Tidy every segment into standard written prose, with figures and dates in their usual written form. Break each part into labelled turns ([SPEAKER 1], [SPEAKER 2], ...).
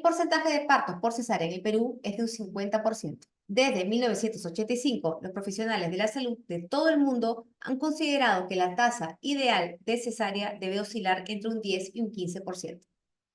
[SPEAKER 1] porcentaje de partos por cesárea en el Perú es de un 50%. Desde 1985, los profesionales de la salud de todo el mundo han considerado que la tasa ideal de cesárea debe oscilar entre un 10 y un 15%.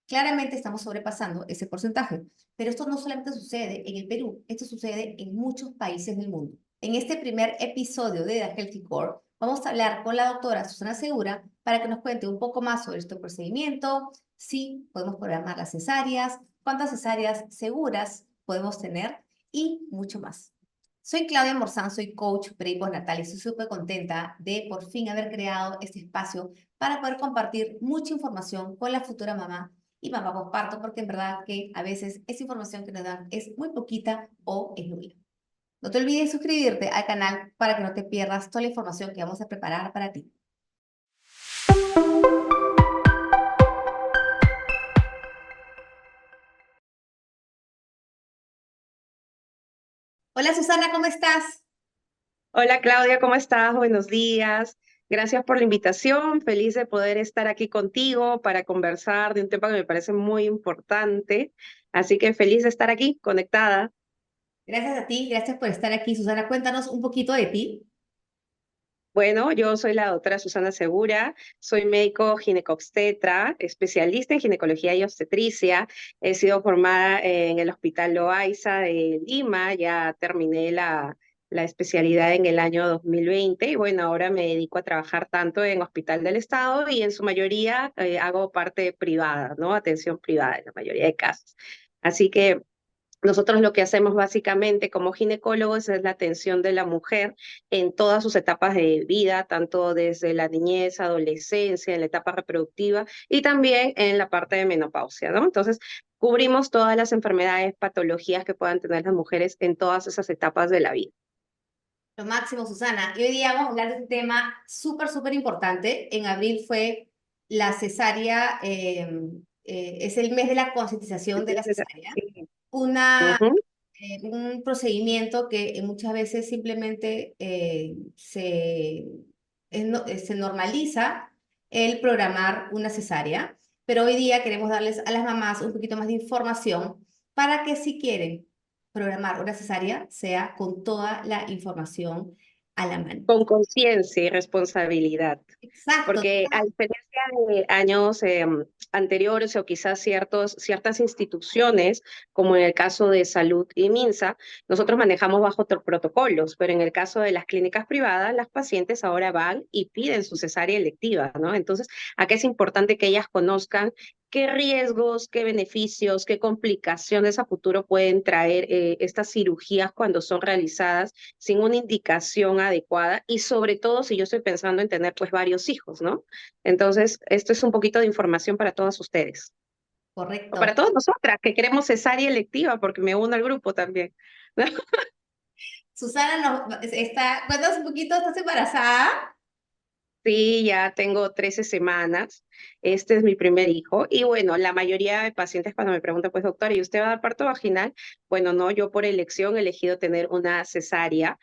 [SPEAKER 1] Claramente estamos sobrepasando ese porcentaje, pero esto no solamente sucede en el Perú, esto sucede en muchos países del mundo. En este primer episodio de The Healthy Core, vamos a hablar con la doctora Susana Segura para que nos cuente un poco más sobre este procedimiento, si podemos programar las cesáreas, cuántas cesáreas seguras podemos tener y mucho más. Soy Claudia Morzán, soy coach pre y postnatal y estoy súper contenta de por fin haber creado este espacio para poder compartir mucha información con la futura mamá y mamá posparto, porque en verdad que a veces esa información que nos dan es muy poquita o es nula. No te olvides suscribirte al canal para que no te pierdas toda la información que vamos a preparar para ti. Hola Susana, ¿cómo estás?
[SPEAKER 2] Hola Claudia, ¿cómo estás? Buenos días. Gracias por la invitación. Feliz de poder estar aquí contigo para conversar de un tema que me parece muy importante. Así que feliz de estar aquí, conectada.
[SPEAKER 1] Gracias a ti, gracias por estar aquí. Susana, cuéntanos un poquito de ti.
[SPEAKER 2] Bueno, yo soy la doctora Susana Segura, soy médico ginecobstetra, especialista en ginecología y obstetricia. He sido formada en el Hospital Loaiza de Lima, ya terminé la especialidad en el año 2020 y bueno, ahora me dedico a trabajar tanto en Hospital del Estado y en su mayoría hago parte privada, ¿no? Atención privada en la mayoría de casos. Así que nosotros lo que hacemos básicamente como ginecólogos es la atención de la mujer en todas sus etapas de vida, tanto desde la niñez, adolescencia, en la etapa reproductiva y también en la parte de menopausia, ¿no? Entonces, cubrimos todas las enfermedades, patologías que puedan tener las mujeres en todas esas etapas de la vida.
[SPEAKER 1] Lo máximo, Susana. Y hoy día vamos a hablar de un tema súper, súper importante. En abril fue la cesárea, es el mes de la concientización de la cesárea.
[SPEAKER 2] Sí.
[SPEAKER 1] Una,
[SPEAKER 2] Ujú.
[SPEAKER 1] un procedimiento que muchas veces simplemente se normaliza el programar una cesárea, pero hoy día queremos darles a las mamás un poquito más de información para que si quieren programar una cesárea sea con toda la información a la mano.
[SPEAKER 2] Con conciencia y responsabilidad.
[SPEAKER 1] Exacto.
[SPEAKER 2] Porque a diferencia de años anteriores o quizás ciertas instituciones, como en el caso de Salud y Minsa, nosotros manejamos bajo protocolos, pero en el caso de las clínicas privadas, las pacientes ahora van y piden su cesárea electiva, ¿no? Entonces, acá es importante que ellas conozcan qué riesgos, qué beneficios, qué complicaciones a futuro pueden traer estas cirugías cuando son realizadas sin una indicación adecuada y sobre todo si yo estoy pensando en tener pues varios hijos, ¿no? Entonces, esto es un poquito de información para todas ustedes. O para
[SPEAKER 1] Correcto.
[SPEAKER 2] todas nosotras que queremos cesárea electiva, porque me uno al grupo también.
[SPEAKER 1] Susana cuéntanos un poquito, ¿estás embarazada?
[SPEAKER 2] Sí, ya tengo 13 semanas. Este es mi primer hijo. Y bueno, la mayoría de pacientes cuando me preguntan, pues doctora, ¿y usted va a dar parto vaginal? Bueno, no, yo por elección he elegido tener una cesárea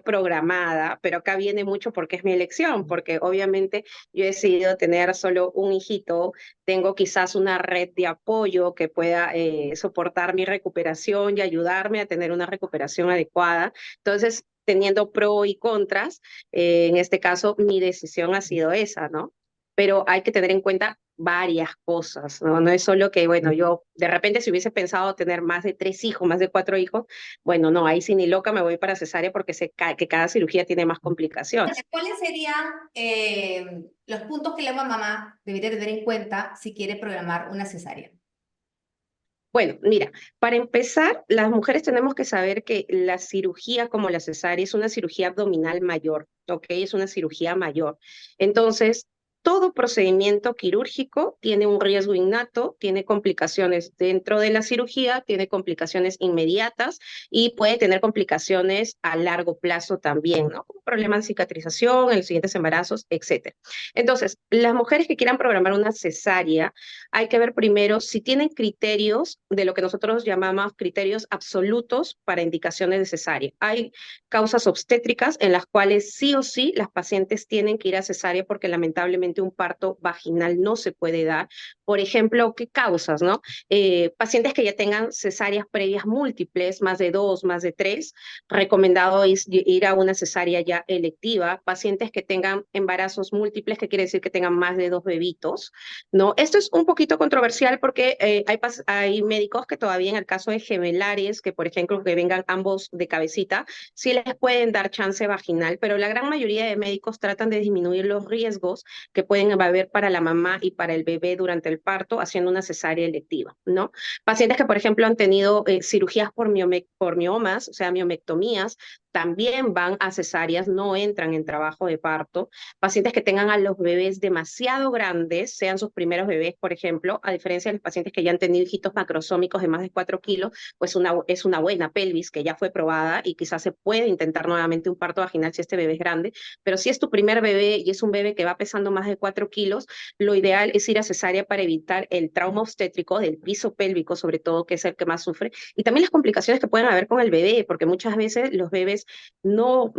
[SPEAKER 2] programada, pero acá viene mucho porque es mi elección, porque obviamente yo he decidido tener solo un hijito, tengo quizás una red de apoyo que pueda soportar mi recuperación y ayudarme a tener una recuperación adecuada. Entonces, teniendo pro y contras, en este caso, mi decisión ha sido esa, ¿no? Pero hay que tener en cuenta varias cosas, ¿no? No es solo que, bueno, yo de repente si hubiese pensado tener más de 3 hijos, más de 4 hijos, bueno, no, ahí sí ni loca me voy para cesárea porque que cada cirugía tiene más complicaciones.
[SPEAKER 1] ¿Cuáles serían los puntos que la mamá debería tener en cuenta si quiere programar una cesárea?
[SPEAKER 2] Bueno, mira, para empezar, las mujeres tenemos que saber que la cirugía como la cesárea es una cirugía abdominal mayor, ¿ok? Es una cirugía mayor. Entonces, todo procedimiento quirúrgico tiene un riesgo innato, tiene complicaciones dentro de la cirugía, tiene complicaciones inmediatas y puede tener complicaciones a largo plazo también, ¿no? Como problemas de cicatrización en los siguientes embarazos, etcétera. Entonces, las mujeres que quieran programar una cesárea, hay que ver primero si tienen criterios de lo que nosotros llamamos criterios absolutos para indicaciones de cesárea. Hay causas obstétricas en las cuales sí o sí las pacientes tienen que ir a cesárea porque lamentablemente un parto vaginal no se puede dar Por ejemplo, ¿qué causas, no? Pacientes que ya tengan cesáreas previas múltiples, más de dos, más de tres, recomendado es ir a una cesárea ya electiva. Pacientes que tengan embarazos múltiples, que quiere decir que tengan más de dos bebitos, ¿no? Esto es un poquito controversial porque hay médicos que todavía en el caso de gemelares, que por ejemplo que vengan ambos de cabecita, sí les pueden dar chance vaginal, pero la gran mayoría de médicos tratan de disminuir los riesgos que pueden haber para la mamá y para el bebé durante el parto haciendo una cesárea electiva, ¿no? Pacientes que, por ejemplo, han tenido cirugías por miomas, o sea, miomectomías, también van a cesáreas, no entran en trabajo de parto. Pacientes que tengan a los bebés demasiado grandes, sean sus primeros bebés, por ejemplo, a diferencia de los pacientes que ya han tenido hijitos macrosómicos de más de 4 kilos, pues es una buena pelvis que ya fue probada y quizás se puede intentar nuevamente un parto vaginal si este bebé es grande, pero si es tu primer bebé y es un bebé que va pesando más de 4 kilos, lo ideal es ir a cesárea para evitar el trauma obstétrico del piso pélvico, sobre todo, que es el que más sufre, y también las complicaciones que pueden haber con el bebé, porque muchas veces los bebés no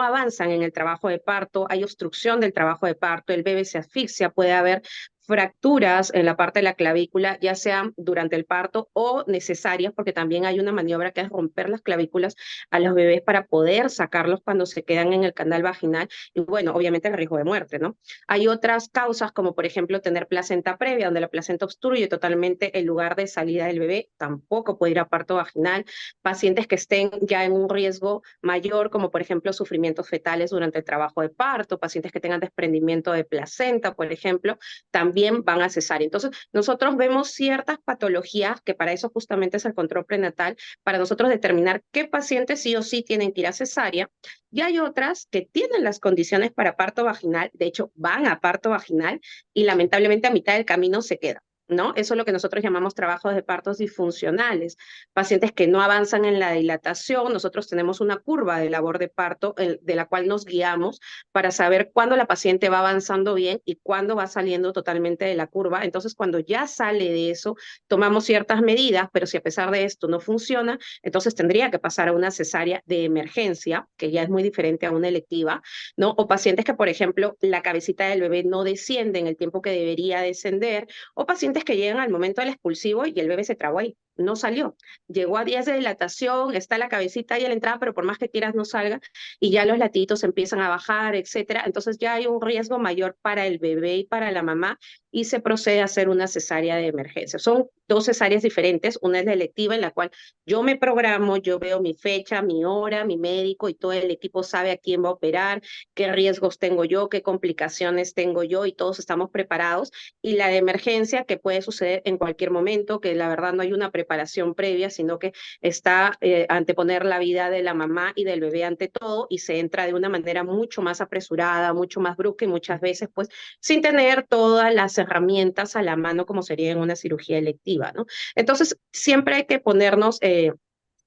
[SPEAKER 2] avanzan en el trabajo de parto, hay obstrucción del trabajo de parto, el bebé se asfixia, puede haber fracturas en la parte de la clavícula, ya sean durante el parto o necesarias, porque también hay una maniobra que es romper las clavículas a los bebés para poder sacarlos cuando se quedan en el canal vaginal y bueno, obviamente el riesgo de muerte, ¿no? Hay otras causas como por ejemplo tener placenta previa, donde la placenta obstruye totalmente el lugar de salida del bebé, tampoco puede ir a parto vaginal, pacientes que estén ya en un riesgo mayor, como por ejemplo sufrimientos fetales durante el trabajo de parto, pacientes que tengan desprendimiento de placenta, por ejemplo, también van a cesárea. Entonces, nosotros vemos ciertas patologías, que para eso justamente es el control prenatal, para nosotros determinar qué pacientes sí o sí tienen que ir a cesárea, y hay otras que tienen las condiciones para parto vaginal, de hecho van a parto vaginal y lamentablemente a mitad del camino se quedan, ¿no? Eso es lo que nosotros llamamos trabajos de partos disfuncionales. Pacientes que no avanzan en la dilatación, nosotros tenemos una curva de labor de parto de la cual nos guiamos para saber cuándo la paciente va avanzando bien y cuándo va saliendo totalmente de la curva. Entonces, cuando ya sale de eso, tomamos ciertas medidas, pero si a pesar de esto no funciona, entonces tendría que pasar a una cesárea de emergencia, que ya es muy diferente a una electiva, ¿no? O pacientes que, por ejemplo, la cabecita del bebé no desciende en el tiempo que debería descender, o pacientes que llegan al momento del expulsivo y el bebé se trabó ahí, no salió. Llegó a días de dilatación, está la cabecita ahí a la entrada, pero por más que quieras no salga, y ya los latidos empiezan a bajar, etcétera. Entonces ya hay un riesgo mayor para el bebé y para la mamá, y se procede a hacer una cesárea de emergencia. Son dos cesáreas diferentes, una es la electiva en la cual yo me programo, yo veo mi fecha, mi hora, mi médico y todo el equipo sabe a quién va a operar, qué riesgos tengo yo, qué complicaciones tengo yo y todos estamos preparados. Y la de emergencia que puede suceder en cualquier momento, que la verdad no hay una preparación previa, sino que está anteponer la vida de la mamá y del bebé ante todo y se entra de una manera mucho más apresurada, mucho más brusca y muchas veces pues sin tener todas las herramientas a la mano como sería en una cirugía electiva, ¿no? Entonces, siempre hay que ponernos,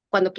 [SPEAKER 2] cuando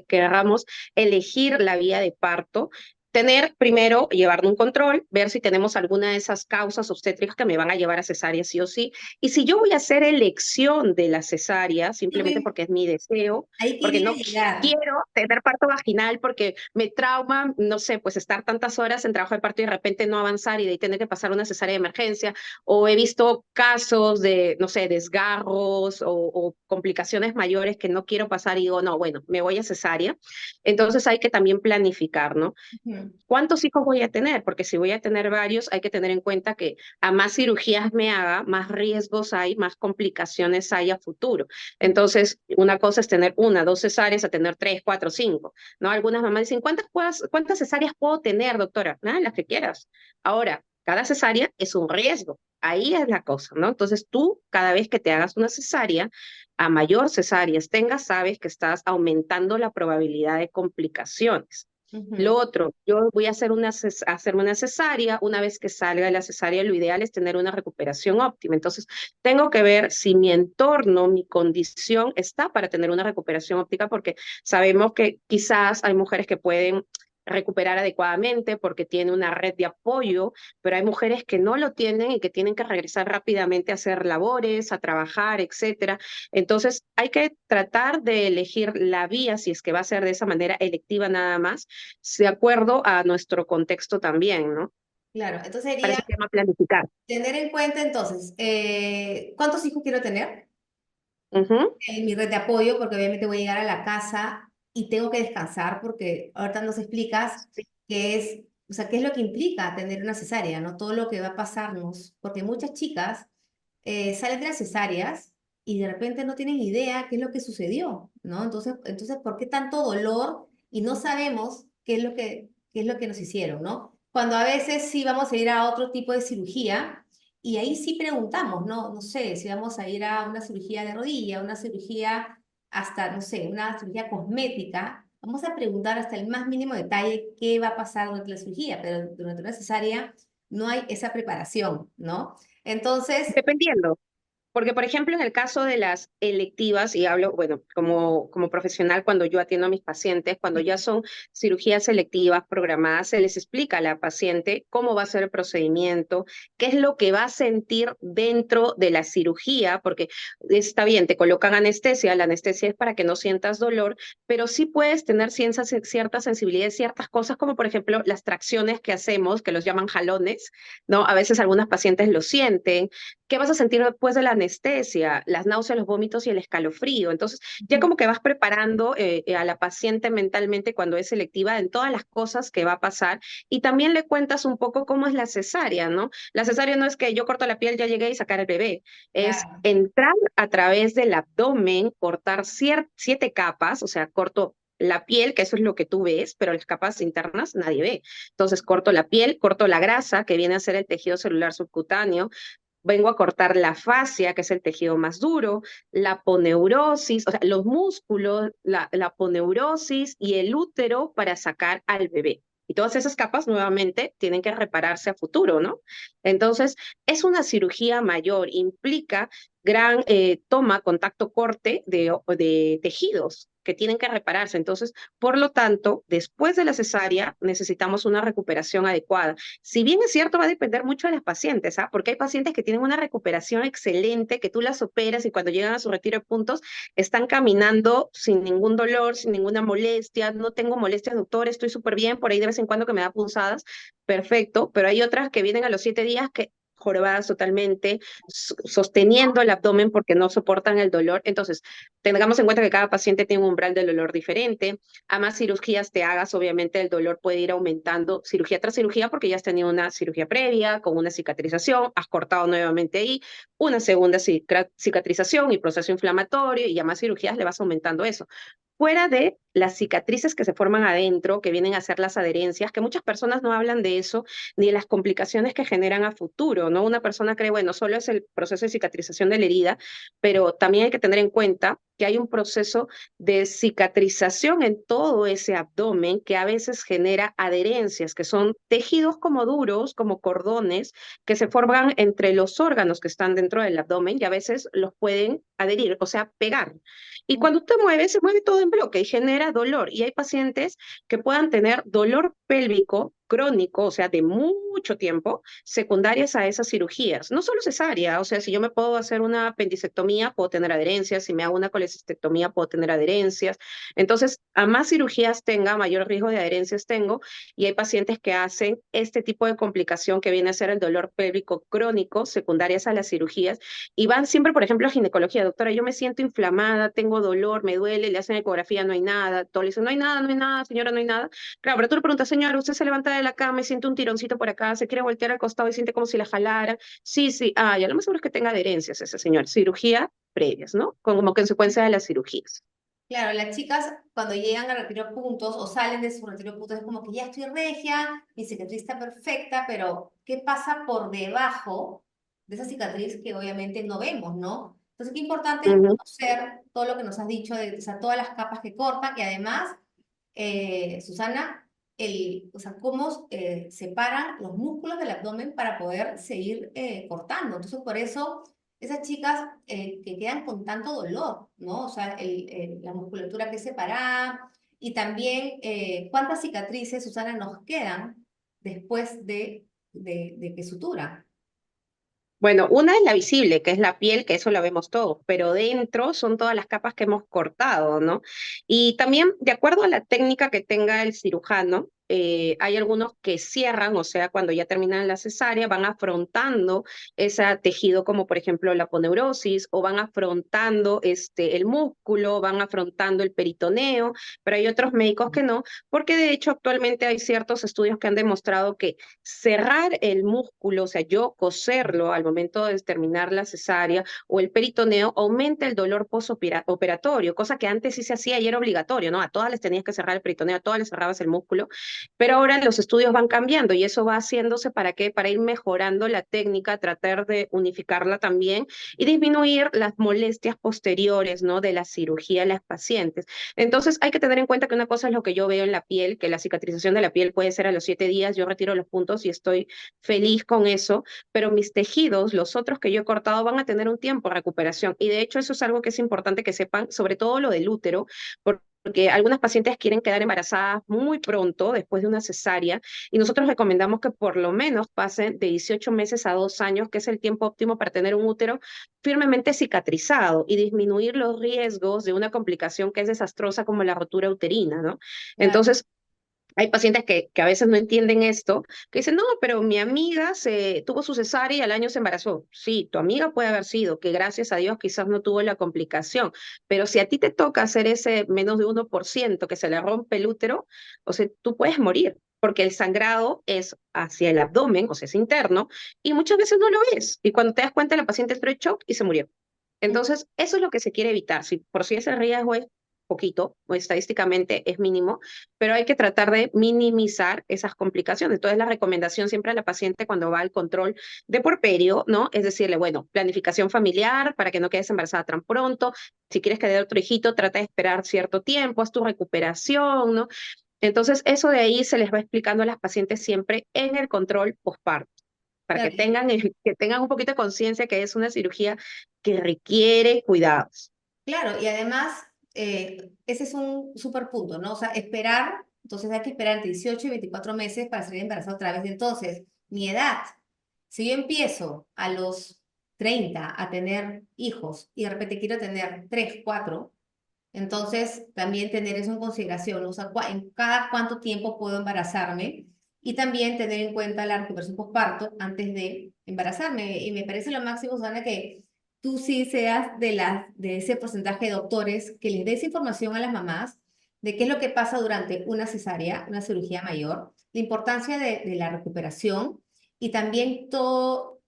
[SPEAKER 2] queramos elegir la vía de parto, tener primero, llevar un control, ver si tenemos alguna de esas causas obstétricas que me van a llevar a cesárea sí o sí. Y si yo voy a hacer elección de la cesárea, simplemente porque es mi deseo,
[SPEAKER 1] Ahí
[SPEAKER 2] porque
[SPEAKER 1] quería
[SPEAKER 2] no
[SPEAKER 1] llegar.
[SPEAKER 2] quiero tener parto vaginal, porque me trauma, no sé, pues estar tantas horas en trabajo de parto y de repente no avanzar y de ahí tener que pasar una cesárea de emergencia, o he visto casos de, no sé, desgarros o complicaciones mayores que no quiero pasar y digo, no, bueno, me voy a cesárea. Entonces hay que también planificar, ¿no?
[SPEAKER 1] Ujú.
[SPEAKER 2] ¿Cuántos hijos voy a tener? Porque si voy a tener varios, hay que tener en cuenta que a más cirugías me haga, más riesgos hay, más complicaciones hay a futuro. Entonces, una cosa es tener una, dos cesáreas, a tener tres, cuatro, cinco, ¿no? Algunas mamás dicen, ¿cuántas cesáreas puedo tener, doctora? Nada, las que quieras. Ahora, cada cesárea es un riesgo. Ahí es la cosa, ¿no? Entonces, tú, cada vez que te hagas una cesárea, a mayor cesáreas tengas, sabes que estás aumentando la probabilidad de complicaciones. Lo
[SPEAKER 1] Ujú.
[SPEAKER 2] otro, yo voy a hacerme una cesárea, una vez que salga de la cesárea, lo ideal es tener una recuperación óptima. Entonces, tengo que ver si mi entorno, mi condición está para tener una recuperación óptima, porque sabemos que quizás hay mujeres que pueden recuperar adecuadamente porque tiene una red de apoyo, pero hay mujeres que no lo tienen y que tienen que regresar rápidamente a hacer labores, a trabajar, etcétera. Entonces, hay que tratar de elegir la vía, si es que va a ser de esa manera electiva nada más, de acuerdo a nuestro contexto también, ¿no?
[SPEAKER 1] Claro, entonces
[SPEAKER 2] Para
[SPEAKER 1] sería
[SPEAKER 2] ese tema planificar.
[SPEAKER 1] tener en cuenta entonces, ¿cuántos hijos quiero tener?
[SPEAKER 2] Ujú.
[SPEAKER 1] En mi red de apoyo, porque obviamente voy a llegar a la casa y tengo que descansar, porque ahorita nos explicas
[SPEAKER 2] Sí.
[SPEAKER 1] qué es, o sea, qué es lo que implica tener una cesárea, ¿no? Todo lo que va a pasarnos, porque muchas chicas salen de las cesáreas y de repente no tienen idea qué es lo que sucedió, ¿no? Entonces, ¿por qué tanto dolor y no sabemos qué es lo que nos hicieron, ¿no? Cuando a veces sí vamos a ir a otro tipo de cirugía y ahí sí preguntamos, ¿no? No sé, si vamos a ir a una cirugía de rodilla, una cirugía hasta, no sé, una cirugía cosmética, vamos a preguntar hasta el más mínimo detalle qué va a pasar durante la cirugía, pero durante una cesárea no hay esa preparación, ¿no? Entonces,
[SPEAKER 2] Dependiendo. Porque, por ejemplo, en el caso de las electivas, y hablo, bueno, como profesional, cuando yo atiendo a mis pacientes, cuando ya son cirugías selectivas programadas, se les explica a la paciente cómo va a ser el procedimiento, qué es lo que va a sentir dentro de la cirugía, porque está bien, te colocan anestesia, la anestesia es para que no sientas dolor, pero sí puedes tener cierta sensibilidad, ciertas cosas, como por ejemplo las tracciones que hacemos, que los llaman jalones, ¿no? A veces algunas pacientes lo sienten. ¿Qué vas a sentir después de la anestesia? Las náuseas, los vómitos y el escalofrío. Entonces, ya como que vas preparando a la paciente mentalmente cuando es selectiva en todas las cosas que va a pasar y también le cuentas un poco cómo es la cesárea, ¿no? La cesárea no es que yo corto la piel, ya llegué y sacar el bebé, es
[SPEAKER 1] claro.
[SPEAKER 2] entrar a través del abdomen, cortar 7 capas, o sea, corto la piel, que eso es lo que tú ves, pero las capas internas nadie ve. Entonces, corto la piel, corto la grasa, que viene a ser el tejido celular subcutáneo, vengo a cortar la fascia, que es el tejido más duro, la aponeurosis, o sea, los músculos, la aponeurosis y el útero para sacar al bebé. Y todas esas capas nuevamente tienen que repararse a futuro, ¿no? Entonces, es una cirugía mayor, implica gran toma, contacto, corte de tejidos que tienen que repararse. Entonces, por lo tanto, después de la cesárea necesitamos una recuperación adecuada. Si bien es cierto, va a depender mucho de las pacientes, ¿ah? Porque hay pacientes que tienen una recuperación excelente, que tú las operas y cuando llegan a su retiro de puntos están caminando sin ningún dolor, sin ninguna molestia, no tengo molestias, doctor, estoy súper bien, por ahí de vez en cuando que me da punzadas, perfecto, pero hay otras que vienen a los 7 días que jorobadas totalmente, sosteniendo el abdomen porque no soportan el dolor. Entonces, tengamos en cuenta que cada paciente tiene un umbral del dolor diferente. A más cirugías te hagas, obviamente el dolor puede ir aumentando cirugía tras cirugía porque ya has tenido una cirugía previa con una cicatrización, has cortado nuevamente ahí, una segunda cicatrización y proceso inflamatorio y a más cirugías le vas aumentando eso. Fuera de las cicatrices que se forman adentro, que vienen a ser las adherencias, que muchas personas no hablan de eso, ni de las complicaciones que generan a futuro, ¿no? Una persona cree, bueno, solo es el proceso de cicatrización de la herida, pero también hay que tener en cuenta que hay un proceso de cicatrización en todo ese abdomen que a veces genera adherencias, que son tejidos como duros, como cordones, que se forman entre los órganos que están dentro del abdomen y a veces los pueden adherir, o sea, pegar. Y cuando te mueves, se mueve todo en bloque y genera dolor. Y hay pacientes que puedan tener dolor pélvico crónico, o sea, de mucho tiempo, secundarias a esas cirugías. No solo cesárea, o sea, si yo me puedo hacer una apendicectomía, puedo tener adherencias, si me hago una colecistectomía, puedo tener adherencias. Entonces, a más cirugías tenga, mayor riesgo de adherencias tengo, y hay pacientes que hacen este tipo de complicación que viene a ser el dolor pélvico crónico, secundarias a las cirugías, y van siempre, por ejemplo, a ginecología, doctora, yo me siento inflamada, tengo dolor, me duele, le hacen ecografía, no hay nada, todo le dicen, no hay nada, señora, no hay nada. Claro, pero tú le preguntas, señora, usted se levanta de la cama y siente un tironcito por acá, se quiere voltear al costado y siente como si la jalara. Sí, sí, ya lo más seguro es que tenga adherencias ese señor. Cirugía previas, ¿no? Como consecuencia de las cirugías.
[SPEAKER 1] Claro, las chicas cuando llegan a retiro puntos o salen de su retiro puntos es como que ya estoy regia, mi cicatriz está perfecta, pero ¿qué pasa por debajo de esa cicatriz que obviamente no vemos, ¿no? Entonces, qué importante es
[SPEAKER 2] Ujú.
[SPEAKER 1] conocer todo lo que nos has dicho, o sea, todas las capas que cortan y además, Susana, o sea, cómo separan los músculos del abdomen para poder seguir cortando. Entonces, por eso esas chicas que quedan con tanto dolor, ¿no? O sea, la musculatura que es separada y también cuántas cicatrices, Susana, nos quedan después de que sutura.
[SPEAKER 2] Bueno, una es la visible, que es la piel, que eso la vemos todos, pero dentro son todas las capas que hemos cortado, ¿no? Y también, de acuerdo a la técnica que tenga el cirujano, hay algunos que cierran, o sea, cuando ya terminan la cesárea, van afrontando ese tejido, como por ejemplo la aponeurosis, o van afrontando el músculo, van afrontando el peritoneo, pero hay otros médicos que no, porque de hecho actualmente hay ciertos estudios que han demostrado que cerrar el músculo, o sea, yo coserlo al momento de terminar la cesárea o el peritoneo, aumenta el dolor postoperatorio, cosa que antes sí se hacía y era obligatorio, ¿no? A todas les tenías que cerrar el peritoneo, a todas les cerrabas el músculo, pero ahora los estudios van cambiando y eso va haciéndose ¿para qué? Para ir mejorando la técnica, tratar de unificarla también y disminuir las molestias posteriores, ¿no? De la cirugía en las pacientes. Entonces hay que tener en cuenta que una cosa es lo que yo veo en la piel, que la cicatrización de la piel puede ser a los 7 días, yo retiro los puntos y estoy feliz con eso, pero mis tejidos, los otros que yo he cortado, van a tener un tiempo de recuperación. Y de hecho eso es algo que es importante que sepan, sobre todo lo del útero, porque algunas pacientes quieren quedar embarazadas muy pronto después de una cesárea y nosotros recomendamos que por lo menos pasen de 18 meses a 2 años, que es el tiempo óptimo para tener un útero firmemente cicatrizado y disminuir los riesgos de una complicación que es desastrosa como la rotura uterina, ¿no?
[SPEAKER 1] Claro.
[SPEAKER 2] Entonces, hay pacientes que a veces no entienden esto, que dicen, no, pero mi amiga tuvo su cesárea y al año se embarazó. Sí, tu amiga puede haber sido, que gracias a Dios quizás no tuvo la complicación, pero si a ti te toca hacer ese menos de 1% que se le rompe el útero, o sea, tú puedes morir, porque el sangrado es hacia el abdomen, o sea, es interno, y muchas veces no lo ves. Y cuando te das cuenta, la paciente entró en shock y se murió. Entonces, eso es lo que se quiere evitar. Si por si ese riesgo es poquito, o estadísticamente es mínimo, pero hay que tratar de minimizar esas complicaciones. Entonces, la recomendación siempre a la paciente cuando va al control de puerperio, ¿no? Es decirle, bueno, planificación familiar para que no quedes embarazada tan pronto. Si quieres que dé otro hijito, trata de esperar cierto tiempo, haz tu recuperación, ¿no? Entonces, eso de ahí se les va explicando a las pacientes siempre en el control postparto, para
[SPEAKER 1] Claro,
[SPEAKER 2] que tengan un poquito de conciencia que es una cirugía que requiere cuidados.
[SPEAKER 1] claro, y además, ese es un súper punto, ¿no? O sea, esperar, entonces hay que esperar entre 18 y 24 meses para salir embarazada otra vez. Entonces, mi edad, si yo empiezo a los 30 a tener hijos y de repente quiero tener 3 4, entonces también tener eso en consideración, o sea, en cada cuánto tiempo puedo embarazarme y también tener en cuenta la recuperación postparto antes de embarazarme. Y me parece lo máximo, Susana, que tú sí seas de ese porcentaje de doctores que les des información a las mamás de qué es lo que pasa durante una cesárea, una cirugía mayor, la importancia de la recuperación y también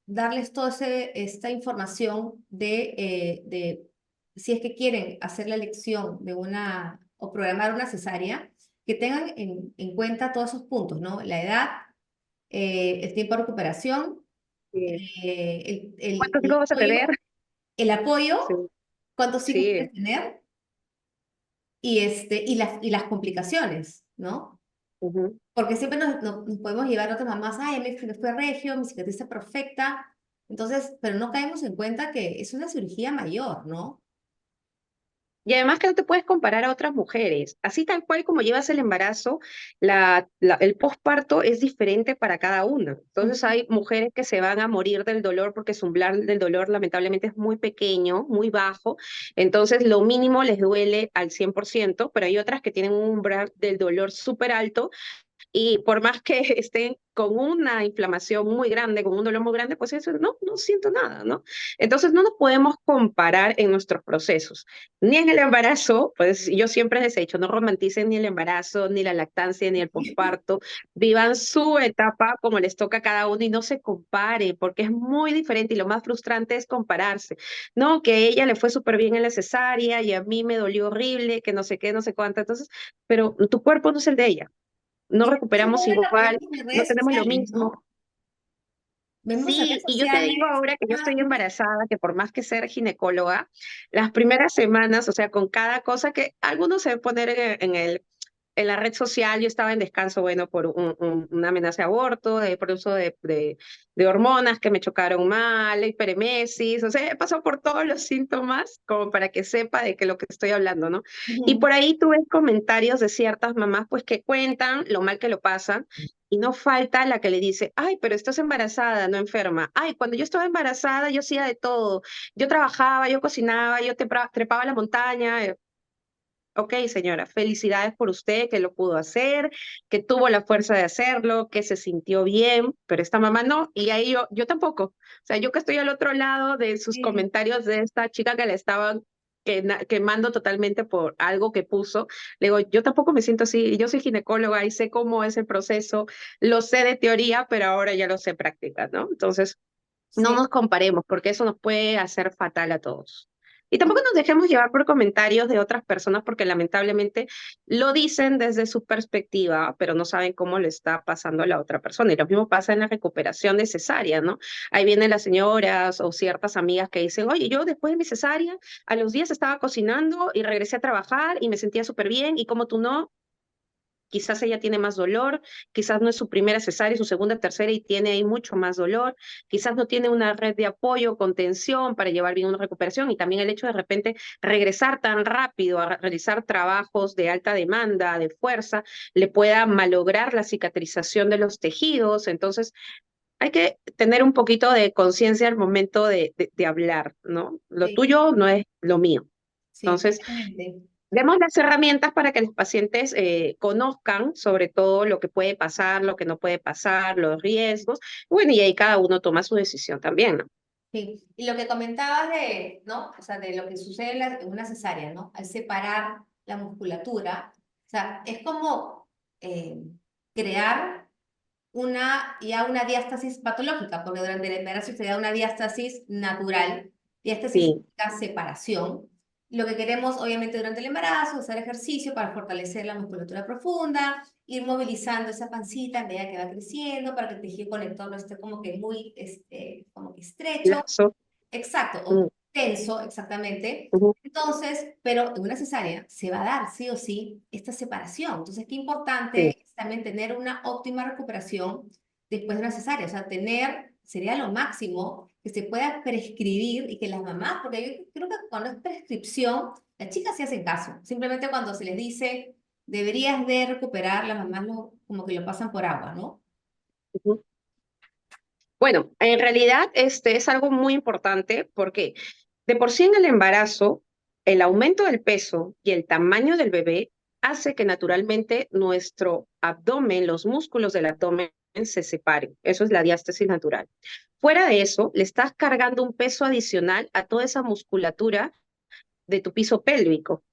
[SPEAKER 1] darles toda esta información de si es que quieren hacer la elección de o programar una cesárea, que tengan en cuenta todos esos puntos, ¿no? La edad, el tiempo de recuperación,
[SPEAKER 2] Sí.
[SPEAKER 1] el
[SPEAKER 2] ¿Cuántos hijos vas a tener?
[SPEAKER 1] el
[SPEAKER 2] Sí,
[SPEAKER 1] apoyo, cuántos hijos
[SPEAKER 2] sí.
[SPEAKER 1] quieres tener y las complicaciones, ¿no?
[SPEAKER 2] Ujú.
[SPEAKER 1] Porque siempre nos podemos llevar a otras mamás, ay, me fue regio, mi cicatriz está perfecta. Entonces, pero no caemos en cuenta que es una cirugía mayor, ¿no?
[SPEAKER 2] Y además que no te puedes comparar a otras mujeres. Así tal cual como llevas el embarazo, el posparto es diferente para cada una. Entonces
[SPEAKER 1] Ujú.
[SPEAKER 2] hay mujeres que se van a morir del dolor porque su umbral del dolor lamentablemente es muy pequeño, muy bajo. Entonces lo mínimo les duele al 100%, pero hay otras que tienen un umbral del dolor súper alto y por más que estén con una inflamación muy grande, con un dolor muy grande, pues eso no siento nada, ¿no? Entonces no nos podemos comparar en nuestros procesos. Ni en el embarazo, pues yo siempre les he dicho, no romanticen ni el embarazo, ni la lactancia, ni el posparto. Vivan su etapa como les toca a cada uno y no se compare, porque es muy diferente y lo más frustrante es compararse. No, que a ella le fue súper bien en la cesárea y a mí me dolió horrible, que no sé qué, no sé cuánto. Entonces, pero tu cuerpo no es el de ella, no
[SPEAKER 1] Y eso
[SPEAKER 2] recuperamos
[SPEAKER 1] ahora lo
[SPEAKER 2] igual,
[SPEAKER 1] vemos en
[SPEAKER 2] no
[SPEAKER 1] redes
[SPEAKER 2] tenemos lo
[SPEAKER 1] sociales,
[SPEAKER 2] mismo.
[SPEAKER 1] ¿no? Vemos en redes
[SPEAKER 2] Sí, y yo te
[SPEAKER 1] sociales.
[SPEAKER 2] digo ahora que yo
[SPEAKER 1] Ah,
[SPEAKER 2] estoy embarazada, que por más que ser ginecóloga, las primeras semanas, o sea, con cada cosa que algunos se van a poner en la red social, yo estaba en descanso, bueno, por una amenaza de aborto, por uso de hormonas que me chocaron mal, hiperemesis, o sea, he pasado por todos los síntomas como para que sepa de qué lo que estoy hablando, ¿no? Y
[SPEAKER 1] ujú.
[SPEAKER 2] por ahí tuve comentarios de ciertas mamás, pues que cuentan lo mal que lo pasan, y no falta la que le dice, ay, pero estás embarazada, no enferma. Ay, cuando yo estaba embarazada, yo hacía de todo. Yo trabajaba, yo cocinaba, yo trepaba la montaña. Ok, señora, felicidades por usted que lo pudo hacer, que tuvo la fuerza de hacerlo, que se sintió bien, pero esta mamá no, y ahí yo tampoco. O sea, yo que estoy al otro lado de sus
[SPEAKER 1] Sí,
[SPEAKER 2] comentarios de esta chica que le estaban quemando totalmente por algo que puso, le digo, yo tampoco me siento así, yo soy ginecóloga y sé cómo es el proceso, lo sé de teoría, pero ahora ya lo sé en práctica, ¿no? Entonces, no
[SPEAKER 1] sí.
[SPEAKER 2] nos comparemos porque eso nos puede hacer fatal a todos. Y tampoco nos dejemos llevar por comentarios de otras personas porque lamentablemente lo dicen desde su perspectiva, pero no saben cómo le está pasando a la otra persona. Y lo mismo pasa en la recuperación de cesárea, ¿no? Ahí vienen las señoras o ciertas amigas que dicen, oye, yo después de mi cesárea, a los días estaba cocinando y regresé a trabajar y me sentía súper bien, y como tú no, quizás ella tiene más dolor, quizás no es su primera cesárea, su segunda, tercera y tiene ahí mucho más dolor, quizás no tiene una red de apoyo, contención para llevar bien una recuperación, y también el hecho de repente regresar tan rápido a realizar trabajos de alta demanda, de fuerza, le pueda malograr la cicatrización de los tejidos. Entonces, hay que tener un poquito de conciencia al momento de hablar, ¿no? Lo
[SPEAKER 1] Sí,
[SPEAKER 2] tuyo no es lo mío.
[SPEAKER 1] sí,
[SPEAKER 2] Entonces,
[SPEAKER 1] totalmente.
[SPEAKER 2] demos las herramientas para que los pacientes conozcan sobre todo lo que puede pasar, lo que no puede pasar, los riesgos. Bueno, y ahí cada uno toma su decisión también, ¿no?
[SPEAKER 1] Sí. Y lo que comentabas de, ¿no? O sea, de lo que sucede en una cesárea, ¿no? Al separar la musculatura, o sea, es como eh, crear una diástasis patológica, porque durante el embarazo se da una diástasis natural. Diástasis
[SPEAKER 2] Sí,
[SPEAKER 1] significa separación. Lo que queremos, obviamente, durante el embarazo, es hacer ejercicio para fortalecer la musculatura profunda, ir movilizando esa pancita a medida que va creciendo, para que el tejido conector no esté como que muy, como que estrecho.
[SPEAKER 2] lazo.
[SPEAKER 1] Exacto,
[SPEAKER 2] Mm,
[SPEAKER 1] o tenso, exactamente.
[SPEAKER 2] ujú,
[SPEAKER 1] Entonces, pero en una cesárea se va a dar sí o sí esta separación. Entonces, qué
[SPEAKER 2] sí,
[SPEAKER 1] importante es también tener una óptima recuperación después de una cesárea. O sea, tener, sería lo máximo que se pueda prescribir y que las mamás, porque yo creo que cuando es prescripción, las chicas sí hacen caso. Simplemente cuando se les dice, deberías de recuperar, las mamás como que lo pasan por agua, ¿no?
[SPEAKER 2] ujú. Bueno, en realidad este es algo muy importante porque de por sí en el embarazo, el aumento del peso y el tamaño del bebé hace que naturalmente nuestro abdomen, los músculos del abdomen se separen. Eso es la diástasis natural. Fuera de eso, le estás cargando un peso adicional a toda esa musculatura de tu piso pélvico,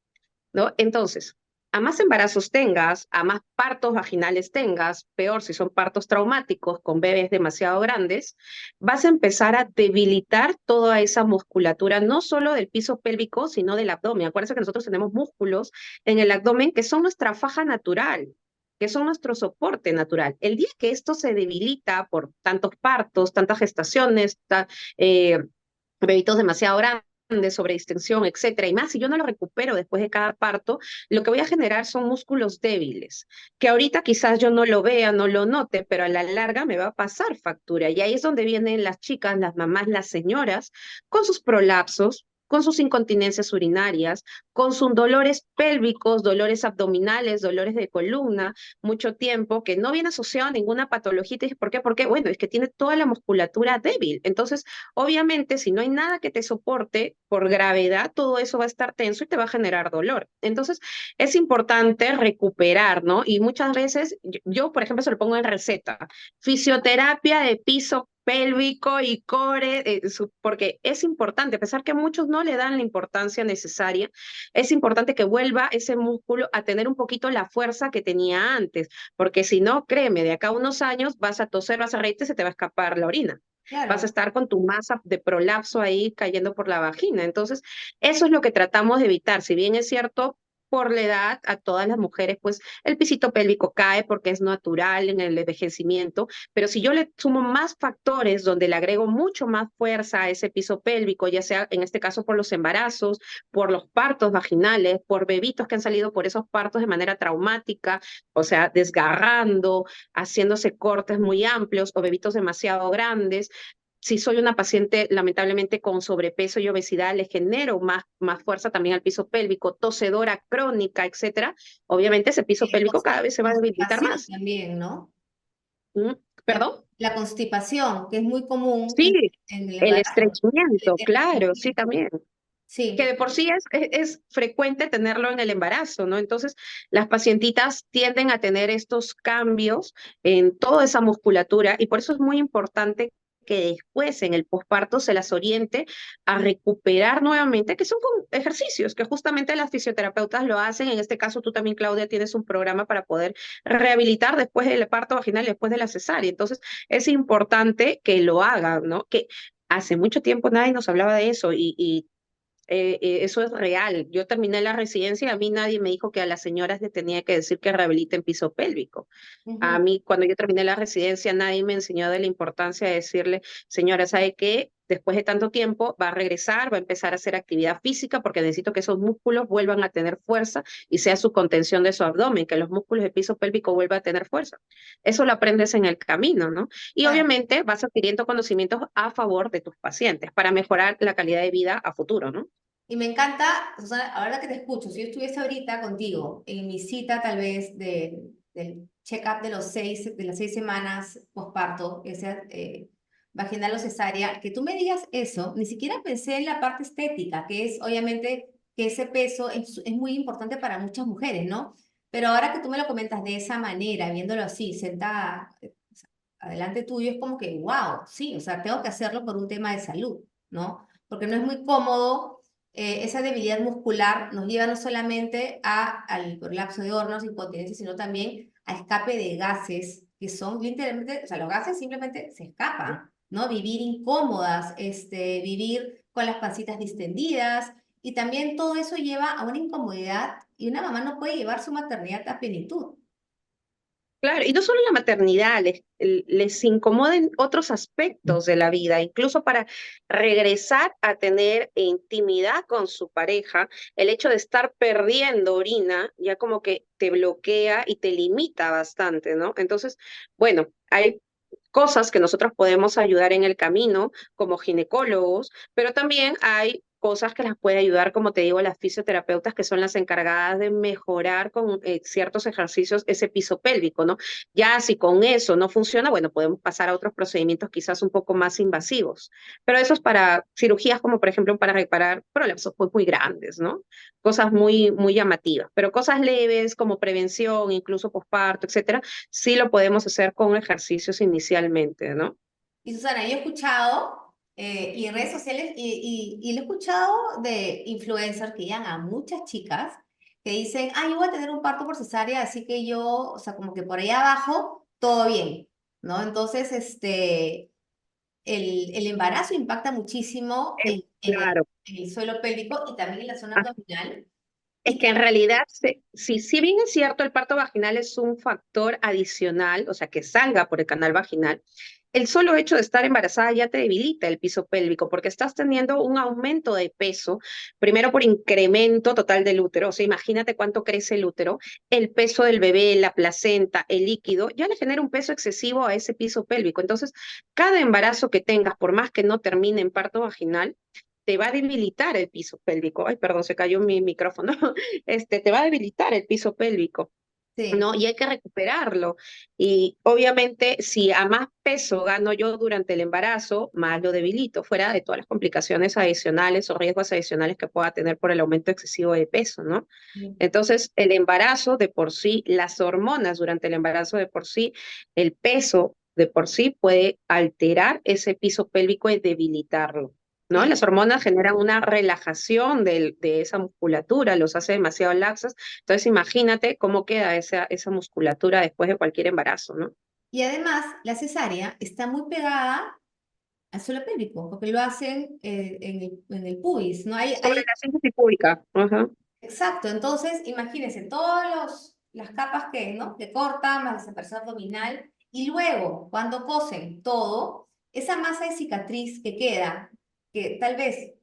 [SPEAKER 2] ¿no? Entonces, a más embarazos tengas, a más partos vaginales tengas, peor si son partos traumáticos con bebés demasiado grandes, vas a empezar a debilitar toda esa musculatura, no solo del piso pélvico, sino del abdomen. Acuérdense que nosotros tenemos músculos en el abdomen que son nuestra faja natural, que son nuestro soporte natural. El día que esto se debilita por tantos partos, tantas gestaciones, eh, bebitos demasiado grandes, sobre distensión, etcétera, y más, si yo no lo recupero después de cada parto, lo que voy a generar son músculos débiles, que ahorita quizás yo no lo vea, no lo note, pero a la larga me va a pasar factura. Y ahí es donde vienen las chicas, las mamás, las señoras, con sus prolapsos, con sus incontinencias urinarias, con sus dolores pélvicos, dolores abdominales, dolores de columna, mucho tiempo, que no viene asociado a ninguna patología. ¿Y por qué? Porque, bueno, es que tiene toda la musculatura débil. Entonces, obviamente, si no hay nada que te soporte por gravedad, todo eso va a estar tenso y te va a generar dolor. Entonces, es importante recuperar, ¿no? Y muchas veces, yo, por ejemplo, se lo pongo en receta, fisioterapia de piso pélvico y core, porque es importante, a pesar que muchos no le dan la importancia necesaria, es importante que vuelva ese músculo a tener un poquito la fuerza que tenía antes, porque si no, créeme, de acá a unos años vas a toser, vas a reírte, se te va a escapar la orina, vas a
[SPEAKER 1] Claro.
[SPEAKER 2] estar con tu masa de prolapso ahí cayendo por la vagina. Entonces, eso es lo que tratamos de evitar. Si bien es cierto, por la edad, a todas las mujeres, pues el pisito pélvico cae porque es natural en el envejecimiento, pero si yo le sumo más factores donde le agrego mucho más fuerza a ese piso pélvico, ya sea en este caso por los embarazos, por los partos vaginales, por bebitos que han salido por esos partos de manera traumática, o sea, desgarrando, haciéndose cortes muy amplios o bebitos demasiado grandes. Si soy una paciente lamentablemente con sobrepeso y obesidad, le genero más fuerza también al piso pélvico, tosedora crónica, etcétera. Obviamente ese piso
[SPEAKER 1] Y
[SPEAKER 2] pélvico cada vez se va a debilitar
[SPEAKER 1] constipación
[SPEAKER 2] más.
[SPEAKER 1] también, ¿no?
[SPEAKER 2] ¿Mm?
[SPEAKER 1] La,
[SPEAKER 2] ¿Perdón?
[SPEAKER 1] la constipación, que es muy común
[SPEAKER 2] Sí,
[SPEAKER 1] en el
[SPEAKER 2] el
[SPEAKER 1] embarazo.
[SPEAKER 2] estreñimiento,
[SPEAKER 1] El
[SPEAKER 2] claro, sí
[SPEAKER 1] estreñimiento.
[SPEAKER 2] también. que
[SPEAKER 1] Sí.
[SPEAKER 2] de por sí es frecuente tenerlo en el embarazo, ¿no? Entonces, las pacientitas tienden a tener estos cambios en toda esa musculatura y por eso es muy importante que después en el posparto se las oriente a recuperar nuevamente, que son con ejercicios que justamente las fisioterapeutas lo hacen. En este caso, tú también, Claudia, tienes un programa para poder rehabilitar después del parto vaginal y después de la cesárea. Entonces, es importante que lo hagan, ¿no? Que hace mucho tiempo nadie nos hablaba de eso y eso es real. Yo terminé la residencia y a mí nadie me dijo que a las señoras le tenía que decir que rehabiliten piso pélvico. A
[SPEAKER 1] Ujú.
[SPEAKER 2] mí, cuando yo terminé la residencia, nadie me enseñó de la importancia de decirle, señora, ¿sabe qué? Después de tanto tiempo va a regresar, va a empezar a hacer actividad física porque necesito que esos músculos vuelvan a tener fuerza y sea su contención de su abdomen, que los músculos de piso pélvico vuelvan a tener fuerza. Eso lo aprendes en el camino, ¿no? Y
[SPEAKER 1] Claro.
[SPEAKER 2] obviamente vas adquiriendo conocimientos a favor de tus pacientes para mejorar la calidad de vida a futuro, ¿no?
[SPEAKER 1] Y me encanta, Susana, ahora que te escucho, si yo estuviese ahorita contigo en mi cita tal vez del check-up de las 6 semanas posparto, esa vaginal o cesárea, que tú me digas eso, ni siquiera pensé en la parte estética, que es obviamente que ese peso es muy importante para muchas mujeres, ¿no? Pero ahora que tú me lo comentas de esa manera, viéndolo así, sentada adelante tuyo, es como que, wow, sí, o sea, tengo que hacerlo por un tema de salud, ¿no? Porque no es muy cómodo, esa debilidad muscular nos lleva no solamente al prolapso de órganos, impotencia, sino también a escape de gases, que son literalmente, o sea, los gases simplemente se escapan, ¿no? Vivir incómodas, vivir con las pancitas distendidas, y también todo eso lleva a una incomodidad y una mamá no puede llevar su maternidad a plenitud.
[SPEAKER 2] Claro, y no solo la maternidad, les incomoden otros aspectos de la vida, incluso para regresar a tener intimidad con su pareja, el hecho de estar perdiendo orina ya como que te bloquea y te limita bastante, ¿no? Entonces, bueno, hay cosas que nosotros podemos ayudar en el camino como ginecólogos, pero también hay cosas que las puede ayudar, como te digo, las fisioterapeutas que son las encargadas de mejorar con ciertos ejercicios ese piso pélvico, ¿no? Ya si con eso no funciona, bueno, podemos pasar a otros procedimientos quizás un poco más invasivos, pero eso es para cirugías como por ejemplo para reparar prolapsos pues, muy grandes, ¿no? Cosas muy, muy llamativas, pero cosas leves como prevención, incluso posparto, etcétera, sí lo podemos hacer con ejercicios inicialmente, ¿no?
[SPEAKER 1] Y Susana, yo he escuchado, y en redes sociales, y lo he escuchado de influencers que llegan a muchas chicas que dicen, ah, yo voy a tener un parto por cesárea, así que yo, o sea, como que por ahí abajo, todo bien, ¿no? Entonces, el embarazo impacta muchísimo
[SPEAKER 2] Claro.
[SPEAKER 1] en el suelo pélvico y también en la zona abdominal.
[SPEAKER 2] Es
[SPEAKER 1] Y
[SPEAKER 2] que en realidad, si bien es cierto, el parto vaginal es un factor adicional, o sea, que salga por el canal vaginal, el solo hecho de estar embarazada ya te debilita el piso pélvico porque estás teniendo un aumento de peso, primero por incremento total del útero, o sea, imagínate cuánto crece el útero, el peso del bebé, la placenta, el líquido, ya le genera un peso excesivo a ese piso pélvico. Entonces, cada embarazo que tengas, por más que no termine en parto vaginal, te va a debilitar el piso pélvico. Ay, perdón, se cayó mi micrófono. Te va a debilitar el piso pélvico,
[SPEAKER 1] sí,
[SPEAKER 2] ¿no? Y hay que recuperarlo. Y obviamente, si a más peso gano yo durante el embarazo, más lo debilito, fuera de todas las complicaciones adicionales o riesgos adicionales que pueda tener por el aumento excesivo de peso, ¿no? Entonces, el embarazo de por sí, las hormonas durante el embarazo de por sí, el peso de por sí puede alterar ese piso pélvico y debilitarlo. ¿No?
[SPEAKER 1] sí.
[SPEAKER 2] Las hormonas generan una relajación de esa musculatura, los hace demasiado laxas. Entonces, imagínate cómo queda esa musculatura después de cualquier embarazo, ¿no?
[SPEAKER 1] Y además, la cesárea está muy pegada al suelo pélvico, porque lo hacen en el pubis, ¿no?
[SPEAKER 2] Sobre la síntesis pública. Ajá.
[SPEAKER 1] Exacto, entonces imagínense todas las capas ¿no? que cortan, más la separación abdominal, y luego, cuando cosen todo, esa masa de cicatriz que queda, que tal vez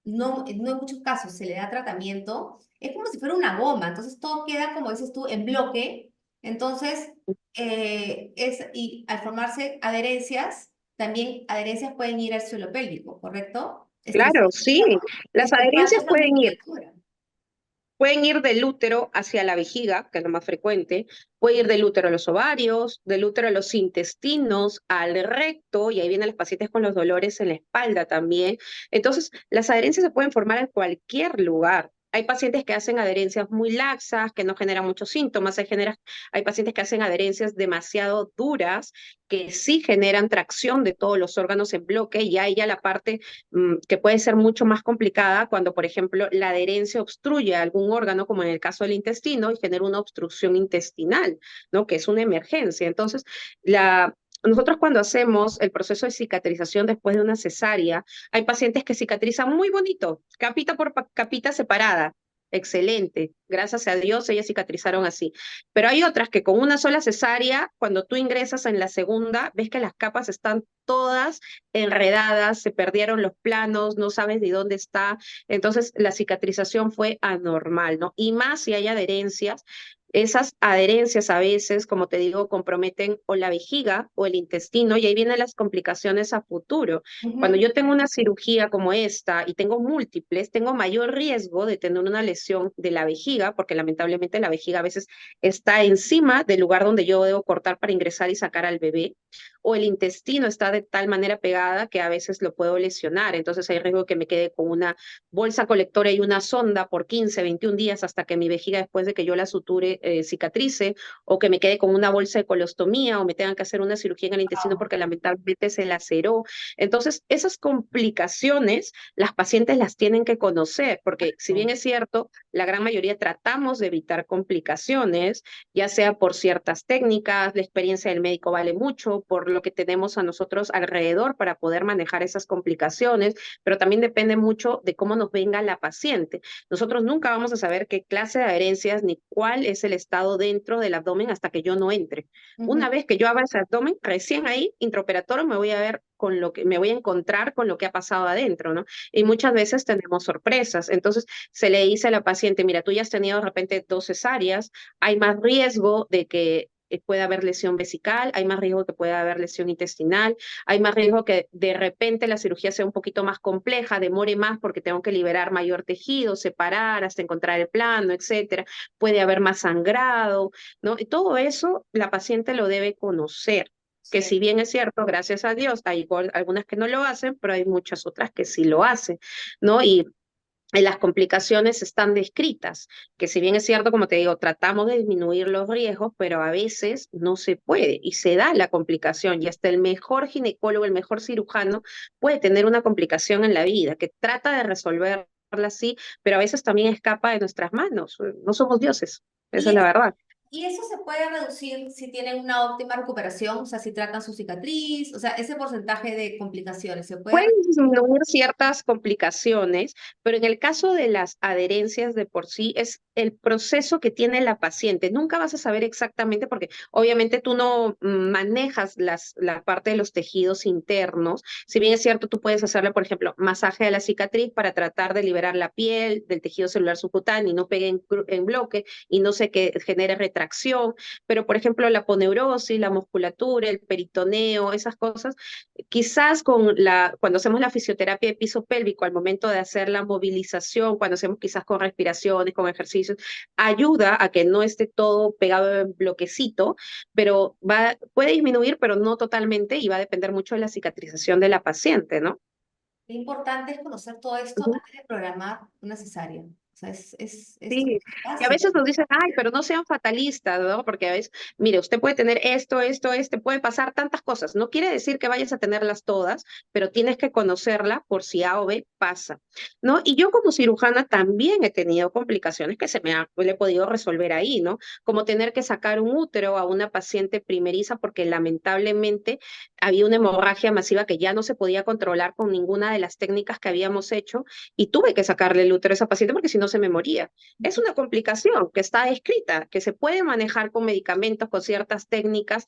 [SPEAKER 1] no en muchos casos se le da tratamiento, es como si fuera una goma, entonces todo queda, como dices tú, en bloque, entonces, y al formarse adherencias, también adherencias pueden ir al suelo pélvico, ¿correcto?
[SPEAKER 2] Claro, sí. Las adherencias
[SPEAKER 1] Estresando esa musculatura.
[SPEAKER 2] pueden ir del útero hacia la vejiga, que es lo más frecuente, puede ir del útero a los ovarios, del útero a los intestinos, al recto, y ahí vienen los pacientes con los dolores en la espalda también. Entonces, las adherencias se pueden formar en cualquier lugar. Hay pacientes que hacen adherencias muy laxas, que no generan muchos síntomas. Hay pacientes que hacen adherencias demasiado duras, que sí generan tracción de todos los órganos en bloque, y hay ya la parte que puede ser mucho más complicada cuando, por ejemplo, la adherencia obstruye algún órgano, como en el caso del intestino, y genera una obstrucción intestinal, ¿no? Que es una emergencia. Entonces, nosotros cuando hacemos el proceso de cicatrización después de una cesárea, hay pacientes que cicatrizan muy bonito, capita por capita separada. Excelente, gracias a Dios ellas cicatrizaron así. Pero hay otras que con una sola cesárea, cuando tú ingresas en la segunda, ves que las capas están todas enredadas, se perdieron los planos, no sabes de dónde está. Entonces la cicatrización fue anormal, ¿no? Y más si hay adherencias. Esas adherencias a veces, como te digo, comprometen o la vejiga o el intestino, y ahí vienen las complicaciones a futuro. Cuando
[SPEAKER 1] Ujú.
[SPEAKER 2] yo tengo una cirugía como esta y tengo múltiples, tengo mayor riesgo de tener una lesión de la vejiga, porque lamentablemente la vejiga a veces está encima del lugar donde yo debo cortar para ingresar y sacar al bebé, o el intestino está de tal manera pegada que a veces lo puedo lesionar. Entonces hay riesgo que me quede con una bolsa colectora y una sonda por 15, 21 días hasta que mi vejiga, después de que yo la suture, cicatrice, o que me quede con una bolsa de colostomía, o me tengan que hacer una cirugía en el intestino
[SPEAKER 1] Wow.
[SPEAKER 2] porque lamentablemente se laceró. Entonces, esas complicaciones las pacientes las tienen que conocer, porque si bien es cierto, la gran mayoría tratamos de evitar complicaciones, ya sea por ciertas técnicas, la experiencia del médico vale mucho, por lo que tenemos a nosotros alrededor para poder manejar esas complicaciones, pero también depende mucho de cómo nos venga la paciente. Nosotros nunca vamos a saber qué clase de adherencias ni cuál es el estado dentro del abdomen hasta que yo no entre.
[SPEAKER 1] Ujú.
[SPEAKER 2] Una vez que yo abra ese abdomen, recién ahí, intraoperatorio, me voy a ver con lo que me voy a encontrar con lo que ha pasado adentro, ¿no? Y muchas veces tenemos sorpresas. Entonces se le dice a la paciente, mira, tú ya has tenido de repente 2 cesáreas, hay más riesgo de que pueda haber lesión vesical, hay más riesgo que pueda haber lesión intestinal, hay más riesgo que de repente la cirugía sea un poquito más compleja, demore más porque tengo que liberar mayor tejido, separar hasta encontrar el plano, etcétera. Puede haber más sangrado, ¿no? Y todo eso la paciente lo debe conocer, que
[SPEAKER 1] Sí.
[SPEAKER 2] si bien es cierto, gracias a Dios, hay algunas que no lo hacen, pero hay muchas otras que sí lo hacen, ¿no? Y las complicaciones están descritas, que si bien es cierto, como te digo, tratamos de disminuir los riesgos, pero a veces no se puede y se da la complicación, y hasta el mejor ginecólogo, el mejor cirujano puede tener una complicación en la vida, que trata de resolverla así, pero a veces también escapa de nuestras manos. No somos dioses, esa
[SPEAKER 1] Y
[SPEAKER 2] es la verdad.
[SPEAKER 1] Y eso se puede reducir si tienen una óptima recuperación, o sea, si tratan su cicatriz, o sea, ese porcentaje de complicaciones se puede.
[SPEAKER 2] Pueden disminuir ciertas complicaciones, pero en el caso de las adherencias de por sí es el proceso que tiene la paciente. Nunca vas a saber exactamente porque obviamente tú no manejas la parte de los tejidos internos. Si bien es cierto, tú puedes hacerle, por ejemplo, masaje a la cicatriz para tratar de liberar la piel del tejido celular subcutáneo y no pegue en bloque y no se que genere retracción. Pero, por ejemplo, la poneurosis, la musculatura, el peritoneo, esas cosas quizás cuando hacemos la fisioterapia de piso pélvico, al momento de hacer la movilización, cuando hacemos quizás con respiraciones, con ejercicios, ayuda a que no esté todo pegado en bloquecito, pero puede disminuir, pero no totalmente, y va a depender mucho de la cicatrización de la paciente, ¿no?
[SPEAKER 1] Lo importante es conocer todo esto
[SPEAKER 2] Ujú.
[SPEAKER 1] antes de programar una cesárea. O sea, esto
[SPEAKER 2] Sí,
[SPEAKER 1] es
[SPEAKER 2] y a
[SPEAKER 1] básico.
[SPEAKER 2] veces nos dicen, ay, pero no sean fatalistas, ¿no? Porque a veces, mire, usted puede tener puede pasar tantas cosas. No quiere decir que vayas a tenerlas todas, pero tienes que conocerla por si A o B pasa, ¿no? Y yo como cirujana también he tenido complicaciones que le he podido resolver ahí, ¿no? Como tener que sacar un útero a una paciente primeriza porque lamentablemente había una hemorragia masiva que ya no se podía controlar con ninguna de las técnicas que habíamos hecho, y tuve que sacarle el útero a esa paciente porque si no se me moría. Es una complicación que está escrita, que se puede manejar con medicamentos, con ciertas técnicas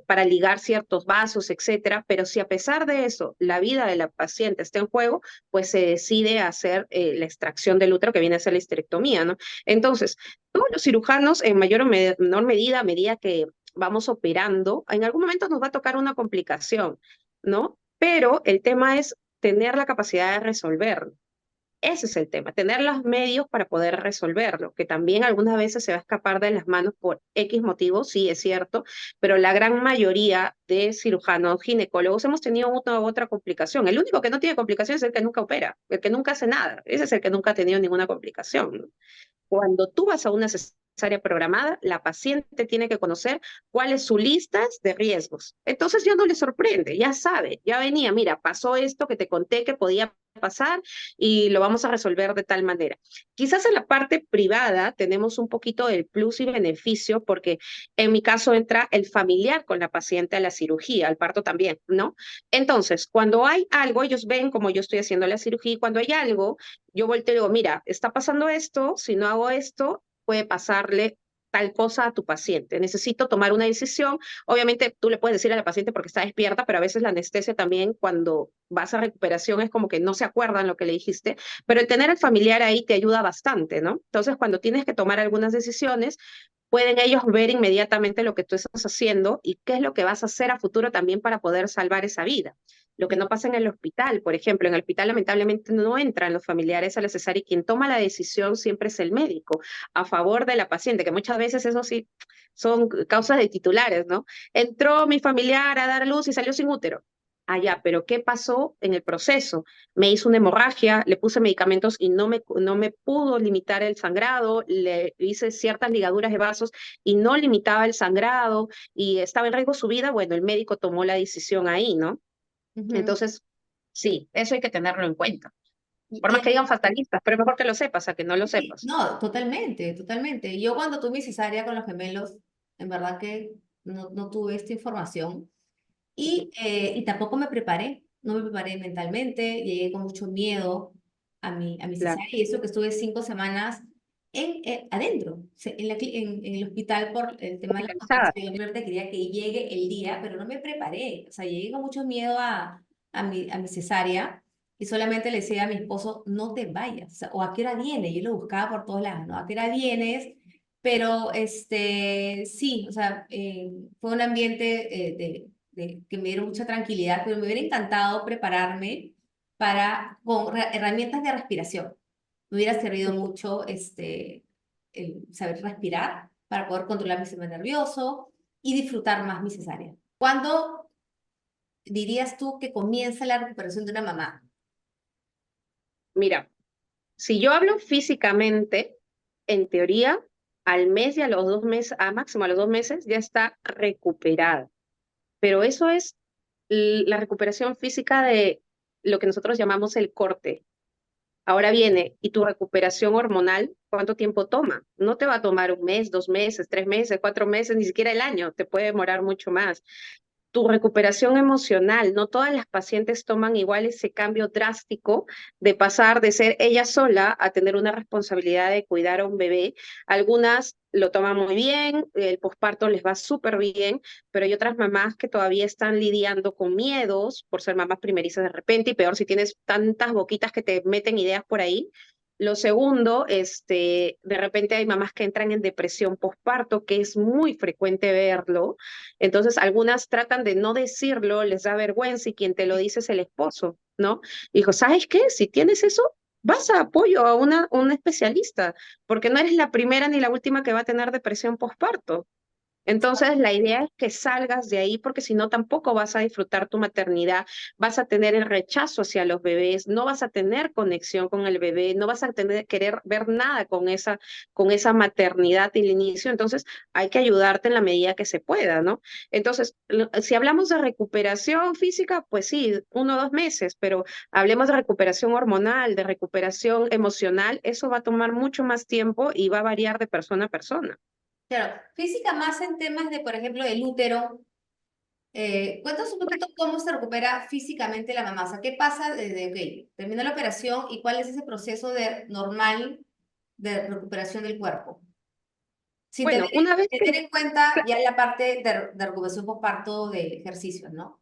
[SPEAKER 2] para ligar ciertos vasos, etcétera, pero si a pesar de eso la vida de la paciente está en juego, pues se decide hacer la extracción del útero, que viene a ser la histerectomía, ¿no? Entonces, todos los cirujanos, en mayor o menor medida, a medida que vamos operando, en algún momento nos va a tocar una complicación, ¿no? Pero el tema es tener la capacidad de resolverlo. Ese es el tema, tener los medios para poder resolverlo, que también algunas veces se va a escapar de las manos por X motivos, sí es cierto, pero la gran mayoría de cirujanos, ginecólogos, hemos tenido una u otra complicación. El único que no tiene complicación es el que nunca opera, el que nunca hace nada, ese es el que nunca ha tenido ninguna complicación, ¿no? Cuando tú vas a una cesárea programada, la paciente tiene que conocer cuál es su lista de riesgos. Entonces ya no le sorprende, ya sabe, ya venía, mira, pasó esto que te conté que podía pasar y lo vamos a resolver de tal manera. Quizás en la parte privada tenemos un poquito del plus y beneficio porque en mi caso entra el familiar con la paciente a la cirugía, al parto también, ¿no? Entonces, cuando hay algo, ellos ven como yo estoy haciendo la cirugía y cuando hay algo, yo volteo y digo, mira, está pasando esto, si no hago esto, puede pasarle tal cosa a tu paciente. Necesito tomar una decisión. Obviamente tú le puedes decir a la paciente porque está despierta, pero a veces la anestesia también cuando vas a recuperación es como que no se acuerdan lo que le dijiste, pero el tener al familiar ahí te ayuda bastante, ¿no? Entonces cuando tienes que tomar algunas decisiones, pueden ellos ver inmediatamente lo que tú estás haciendo y qué es lo que vas a hacer a futuro también para poder salvar esa vida. Lo que no pasa en el hospital, por ejemplo, en el hospital lamentablemente no entran los familiares a la cesárea y quien toma la decisión siempre es el médico a favor de la paciente, que muchas veces eso sí son causas de titulares, ¿no? Entró mi familiar a dar luz y salió sin útero. Allá, pero ¿qué pasó en el proceso? Me hizo una hemorragia, le puse medicamentos y no me pudo limitar el sangrado, le hice ciertas ligaduras de vasos y no limitaba el sangrado y estaba en riesgo su vida, bueno, el médico tomó la decisión ahí, ¿no?
[SPEAKER 1] Ujú.
[SPEAKER 2] Entonces, sí, eso hay que tenerlo en cuenta.
[SPEAKER 1] Y,
[SPEAKER 2] Por
[SPEAKER 1] y
[SPEAKER 2] más que digan fatalistas, pero es mejor que lo sepas a que no lo
[SPEAKER 1] sí,
[SPEAKER 2] sepas.
[SPEAKER 1] no, totalmente, totalmente. Yo cuando tuve mi cesárea con los gemelos, en verdad que no tuve esta información y tampoco me preparé, no me preparé mentalmente, llegué con mucho miedo a mi
[SPEAKER 2] Claro,
[SPEAKER 1] cesárea y eso que estuve 5 semanas adentro, en el hospital por el tema de la
[SPEAKER 2] hospitalizada.
[SPEAKER 1] contracción. Yo ahorita quería que llegue el día, pero no me preparé, o sea, llegué con mucho miedo a mi cesárea. Y solamente le decía a mi esposo, no te vayas, o sea, o a qué hora viene, yo lo buscaba por todos lados, ¿no? ¿A qué hora vienes? Pero sí, o sea, fue un ambiente que me dieron mucha tranquilidad, pero me hubiera encantado prepararme con herramientas de respiración. Me hubiera servido mucho el saber respirar para poder controlar mi sistema nervioso y disfrutar más mi cesárea. ¿Cuándo dirías tú que comienza la recuperación de una mamá?
[SPEAKER 2] Mira, si yo hablo físicamente, en teoría, al mes y a los 2 meses, a máximo a los 2 meses, ya está recuperada. Pero eso es la recuperación física de lo que nosotros llamamos el corte. Ahora viene, ¿y tu recuperación hormonal cuánto tiempo toma? No te va a tomar 1 mes, 2 meses, 3 meses, 4 meses, ni siquiera el año, te puede demorar mucho más. Tu recuperación emocional. No todas las pacientes toman igual ese cambio drástico de pasar de ser ella sola a tener una responsabilidad de cuidar a un bebé. Algunas lo toman muy bien, el posparto les va súper bien, pero hay otras mamás que todavía están lidiando con miedos por ser mamás primerizas de repente y peor si tienes tantas boquitas que te meten ideas por ahí. Lo segundo, de repente hay mamás que entran en depresión posparto, que es muy frecuente verlo, entonces, algunas tratan de no decirlo, les da vergüenza y quien te lo dice es el esposo, ¿no? Dijo, ¿sabes qué? Si tienes eso, vas a apoyo a una especialista, porque no eres la primera ni la última que va a tener depresión postparto. Entonces, la idea es que salgas de ahí porque si no, tampoco vas a disfrutar tu maternidad, vas a tener el rechazo hacia los bebés, no vas a tener conexión con el bebé, no vas a querer ver nada con esa maternidad y el inicio. Entonces, hay que ayudarte en la medida que se pueda, ¿no? Entonces, si hablamos de recuperación física, pues sí, 1 o 2 meses, pero hablemos de recuperación hormonal, de recuperación emocional, eso va a tomar mucho más tiempo y va a variar de persona a persona.
[SPEAKER 1] Claro, física más en temas de, por ejemplo, el útero. Cuéntanos un poquito cómo se recupera físicamente la mamá. O sea, ¿qué pasa desde, ok, termina la operación y cuál es ese proceso normal de recuperación del cuerpo? Sin tener,
[SPEAKER 2] Bueno, una vez que
[SPEAKER 1] tener en cuenta ya la parte de recuperación por parto de ejercicios, ¿no?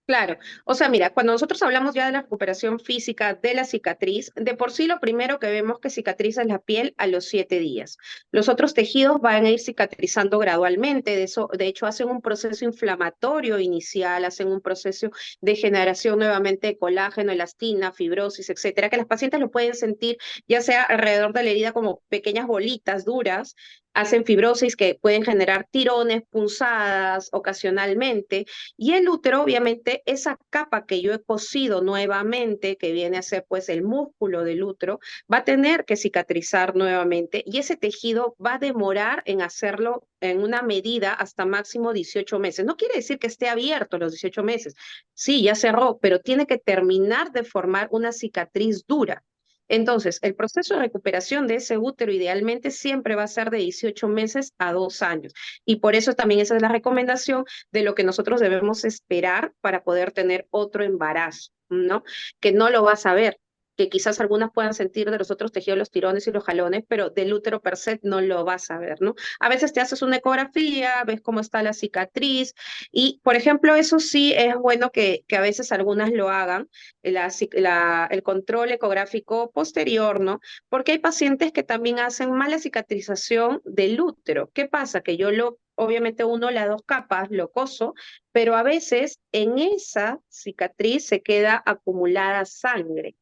[SPEAKER 2] Claro, o sea, mira, cuando nosotros hablamos ya de la recuperación física de la cicatriz, de por sí lo primero que vemos que cicatriza es la piel a los 7 días. Los otros tejidos van a ir cicatrizando gradualmente, de hecho hacen un proceso inflamatorio inicial, hacen un proceso de generación nuevamente de colágeno, elastina, fibrosis, etcétera, que las pacientes lo pueden sentir ya sea alrededor de la herida como pequeñas bolitas duras, hacen fibrosis que pueden generar tirones, punzadas ocasionalmente y el útero, obviamente, esa capa que yo he cosido nuevamente, que viene a ser pues el músculo del útero, va a tener que cicatrizar nuevamente y ese tejido va a demorar en hacerlo en una medida hasta máximo 18 meses. No quiere decir que esté abierto los 18 meses. Sí, ya cerró, pero tiene que terminar de formar una cicatriz dura. Entonces, el proceso de recuperación de ese útero idealmente siempre va a ser de 18 meses a 2 años. Y por eso también esa es la recomendación de lo que nosotros debemos esperar para poder tener otro embarazo, ¿no? Que no lo vas a ver, que quizás algunas puedan sentir de los otros tejidos, los tirones y los jalones, pero del útero per se no lo vas a ver, ¿no? A veces te haces una ecografía, ves cómo está la cicatriz y, por ejemplo, eso sí es bueno que a veces algunas lo hagan, el control ecográfico posterior, ¿no? Porque hay pacientes que también hacen mala cicatrización del útero. ¿Qué pasa? Que yo obviamente uno las dos capas, lo coso, pero a veces en esa cicatriz se queda acumulada sangre,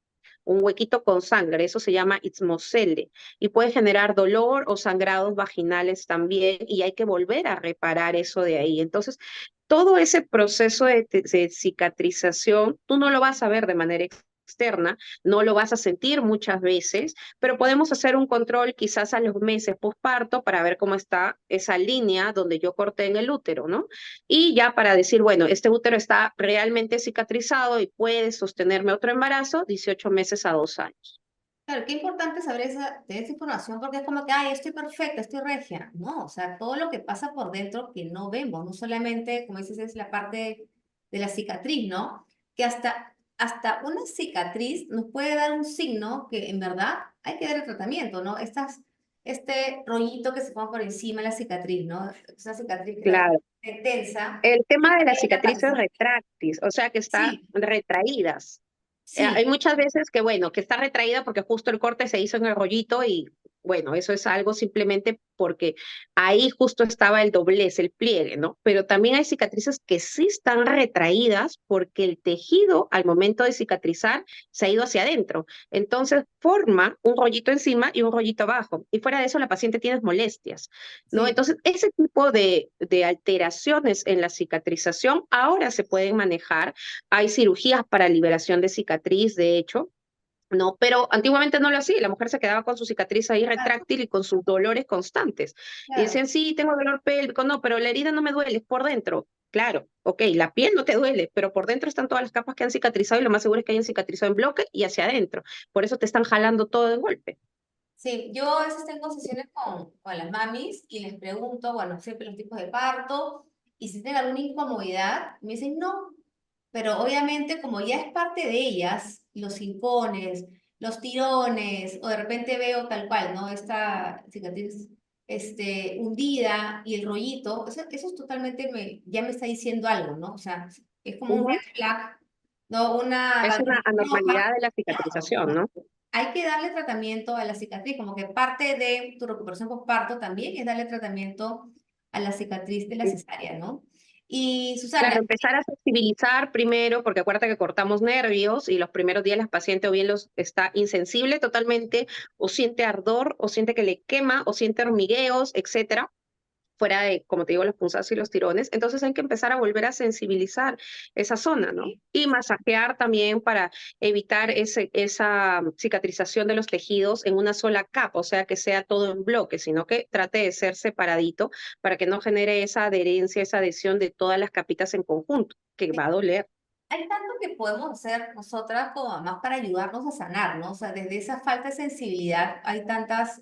[SPEAKER 2] un huequito con sangre, eso se llama ismocele, y puede generar dolor o sangrados vaginales también, y hay que volver a reparar eso de ahí. Entonces, todo ese proceso de cicatrización, tú no lo vas a ver de manera externa, no lo vas a sentir muchas veces, pero podemos hacer un control quizás a los meses posparto para ver cómo está esa línea donde yo corté en el útero, ¿no? Y ya para decir, bueno, este útero está realmente cicatrizado y puede sostenerme otro embarazo, 18 meses a 2 años.
[SPEAKER 1] Claro, qué importante saber de esa información porque es como que, ay, estoy perfecta, estoy regia. No, o sea, todo lo que pasa por dentro que no vemos, no solamente, como dices, es la parte de la cicatriz, ¿no? Que hasta una cicatriz nos puede dar un signo que en verdad hay que dar el tratamiento, ¿no? Este rollito que se pone por encima de la cicatriz, ¿no? Esa cicatriz que está
[SPEAKER 2] Claro.
[SPEAKER 1] tensa
[SPEAKER 2] El tema
[SPEAKER 1] y
[SPEAKER 2] de las
[SPEAKER 1] que la
[SPEAKER 2] cicatrices
[SPEAKER 1] panza.
[SPEAKER 2] retrácteis, o sea que están
[SPEAKER 1] Sí,
[SPEAKER 2] retraídas. Hay
[SPEAKER 1] sí.
[SPEAKER 2] muchas veces que, bueno, que está retraída porque justo el corte se hizo en el rollito y, bueno, eso es algo simplemente porque ahí justo estaba el doblez, el pliegue, ¿no? Pero también hay cicatrices que sí están retraídas porque el tejido al momento de cicatrizar se ha ido hacia adentro. Entonces forma un rollito encima y un rollito abajo. Y fuera de eso la paciente tiene molestias, ¿no?
[SPEAKER 1] Sí.
[SPEAKER 2] Entonces ese tipo de alteraciones en la cicatrización ahora se pueden manejar. Hay cirugías para liberación de cicatriz, de hecho, no, pero antiguamente no lo hacía. La mujer se quedaba con su cicatriz ahí
[SPEAKER 1] Claro,
[SPEAKER 2] retráctil y con sus dolores constantes. Y
[SPEAKER 1] claro.
[SPEAKER 2] decían, sí, tengo dolor pélvico, no, pero la herida no me duele, es por dentro. Claro, ok, la piel no te duele, pero por dentro están todas las capas que han cicatrizado y lo más seguro es que hayan cicatrizado en bloque y hacia adentro. Por eso te están jalando todo de golpe.
[SPEAKER 1] Sí, yo a veces tengo sesiones con las mamis y les pregunto, bueno, siempre los tipos de parto y si tienen alguna incomodidad, me dicen no, pero obviamente como ya es parte de ellas, los hincones, los tirones, o de repente veo tal cual, ¿no? Esta cicatriz hundida y el rollito, eso es totalmente, ya me está diciendo algo, ¿no? O sea, es como un red
[SPEAKER 2] Ujú.
[SPEAKER 1] flag, ¿no? Una
[SPEAKER 2] Es una
[SPEAKER 1] bandera roja.
[SPEAKER 2] anormalidad de la cicatrización, ¿no?
[SPEAKER 1] Hay que darle tratamiento a la cicatriz, como que parte de tu recuperación postparto también es darle tratamiento a la cicatriz de la cesárea, ¿no? Y Susana,
[SPEAKER 2] Claro, empezar a sensibilizar primero, porque acuérdate que cortamos nervios y los primeros días la paciente o bien está insensible totalmente, o siente ardor, o siente que le quema, o siente hormigueos, etcétera, fuera de, como te digo, los punzados y los tirones. Entonces hay que empezar a volver a sensibilizar esa zona, ¿no?
[SPEAKER 1] sí,
[SPEAKER 2] Y masajear también para evitar esa cicatrización de los tejidos en una sola capa, o sea, que sea todo en bloque, sino que trate de ser separadito para que no genere esa adherencia, esa adhesión de todas las capitas en conjunto, que va a doler.
[SPEAKER 1] hay tanto que podemos hacer nosotras como mamás para ayudarnos a sanar, ¿no? O sea, desde esa falta de sensibilidad hay tantas